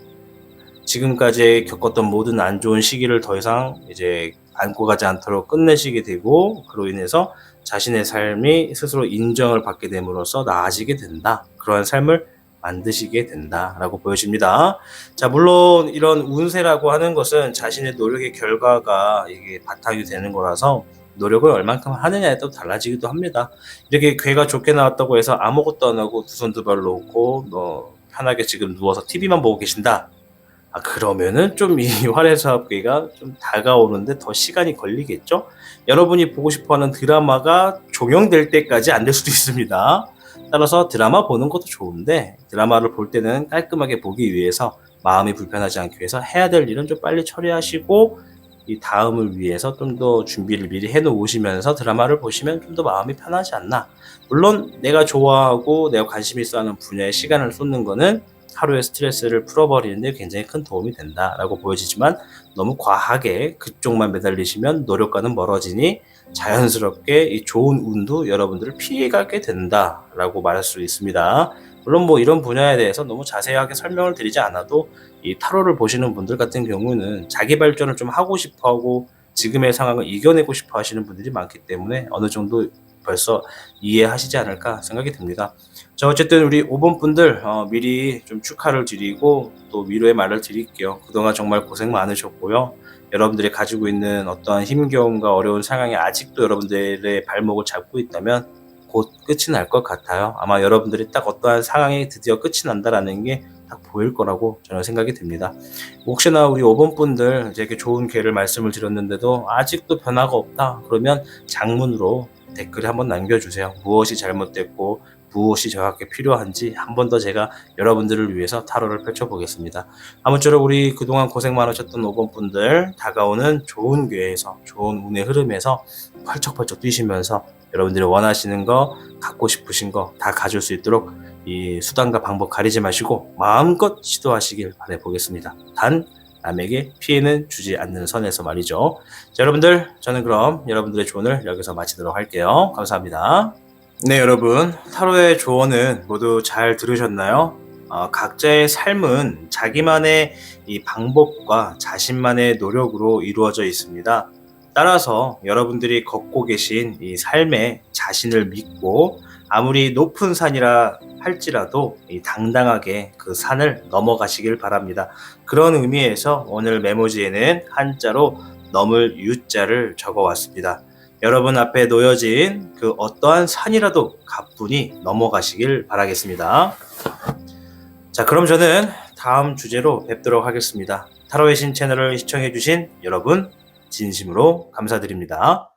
지금까지 겪었던 모든 안 좋은 시기를 더 이상 이제 안고 가지 않도록 끝내시게 되고, 그로 인해서 자신의 삶이 스스로 인정을 받게 됨으로써 나아지게 된다. 그러한 삶을 만드시게 된다라고 보여집니다. 자, 물론 이런 운세라고 하는 것은 자신의 노력의 결과가 이게 바탕이 되는 거라서 노력을 얼만큼 하느냐에 또 달라지기도 합니다. 이렇게 괴가 좋게 나왔다고 해서 아무것도 안 하고 두 손 두 발 놓고 편하게 지금 누워서 TV만 보고 계신다. 그러면은 좀 이 활해서합괴가 좀 다가오는데 더 시간이 걸리겠죠? 여러분이 보고 싶어하는 드라마가 종영될 때까지 안 될 수도 있습니다. 따라서 드라마 보는 것도 좋은데 드라마를 볼 때는 깔끔하게 보기 위해서 마음이 불편하지 않기 위해서 해야 될 일은 좀 빨리 처리하시고 이 다음을 위해서 좀 더 준비를 미리 해놓으시면서 드라마를 보시면 좀 더 마음이 편하지 않나. 물론 내가 좋아하고 내가 관심 있어 하는 분야에 시간을 쏟는 거는 하루의 스트레스를 풀어버리는데 굉장히 큰 도움이 된다라고 보여지지만 너무 과하게 그쪽만 매달리시면 노력과는 멀어지니 자연스럽게 이 좋은 운도 여러분들을 피해가게 된다라고 말할 수 있습니다. 물론 뭐 이런 분야에 대해서 너무 자세하게 설명을 드리지 않아도 이 타로를 보시는 분들 같은 경우는 자기 발전을 좀 하고 싶어 하고 지금의 상황을 이겨내고 싶어 하시는 분들이 많기 때문에 어느 정도 벌써 이해하시지 않을까 생각이 듭니다. 자, 어쨌든 우리 5번 분들 미리 좀 축하를 드리고 또 위로의 말을 드릴게요. 그동안 정말 고생 많으셨고요. 여러분들이 가지고 있는 어떠한 힘겨움과 어려운 상황이 아직도 여러분들의 발목을 잡고 있다면 곧 끝이 날 것 같아요. 아마 여러분들이 딱 어떠한 상황이 드디어 끝이 난다라는 게 딱 보일 거라고 저는 생각이 듭니다. 혹시나 우리 5번 분들 이렇게 좋은 기회를 말씀을 드렸는데도 아직도 변화가 없다 그러면 장문으로 댓글에 한번 남겨주세요. 무엇이 잘못됐고 무엇이 저에게 필요한지 한 번 더 제가 여러분들을 위해서 타로를 펼쳐보겠습니다. 아무쪼록 우리 그동안 고생 많으셨던 5번 분들 다가오는 좋은 기회에서 좋은 운의 흐름에서 펄쩍펄쩍 뛰시면서 여러분들이 원하시는 거 갖고 싶으신 거 다 가질 수 있도록 이 수단과 방법 가리지 마시고 마음껏 시도하시길 바라보겠습니다. 단 남에게 피해는 주지 않는 선에서 말이죠. 자, 여러분들 저는 그럼 여러분들의 조언을 여기서 마치도록 할게요. 감사합니다. 네, 여러분 타로의 조언은 모두 잘 들으셨나요? 각자의 삶은 자기만의 이 방법과 자신만의 노력으로 이루어져 있습니다. 따라서 여러분들이 걷고 계신 이 삶에 자신을 믿고 아무리 높은 산이라 할지라도 이 당당하게 그 산을 넘어가시길 바랍니다. 그런 의미에서 오늘 메모지에는 한자로 넘을 유자를 적어왔습니다. 여러분 앞에 놓여진 그 어떠한 산이라도 가뿐히 넘어가시길 바라겠습니다. 자, 그럼 저는 다음 주제로 뵙도록 하겠습니다. 타로의 신 채널을 시청해주신 여러분 진심으로 감사드립니다.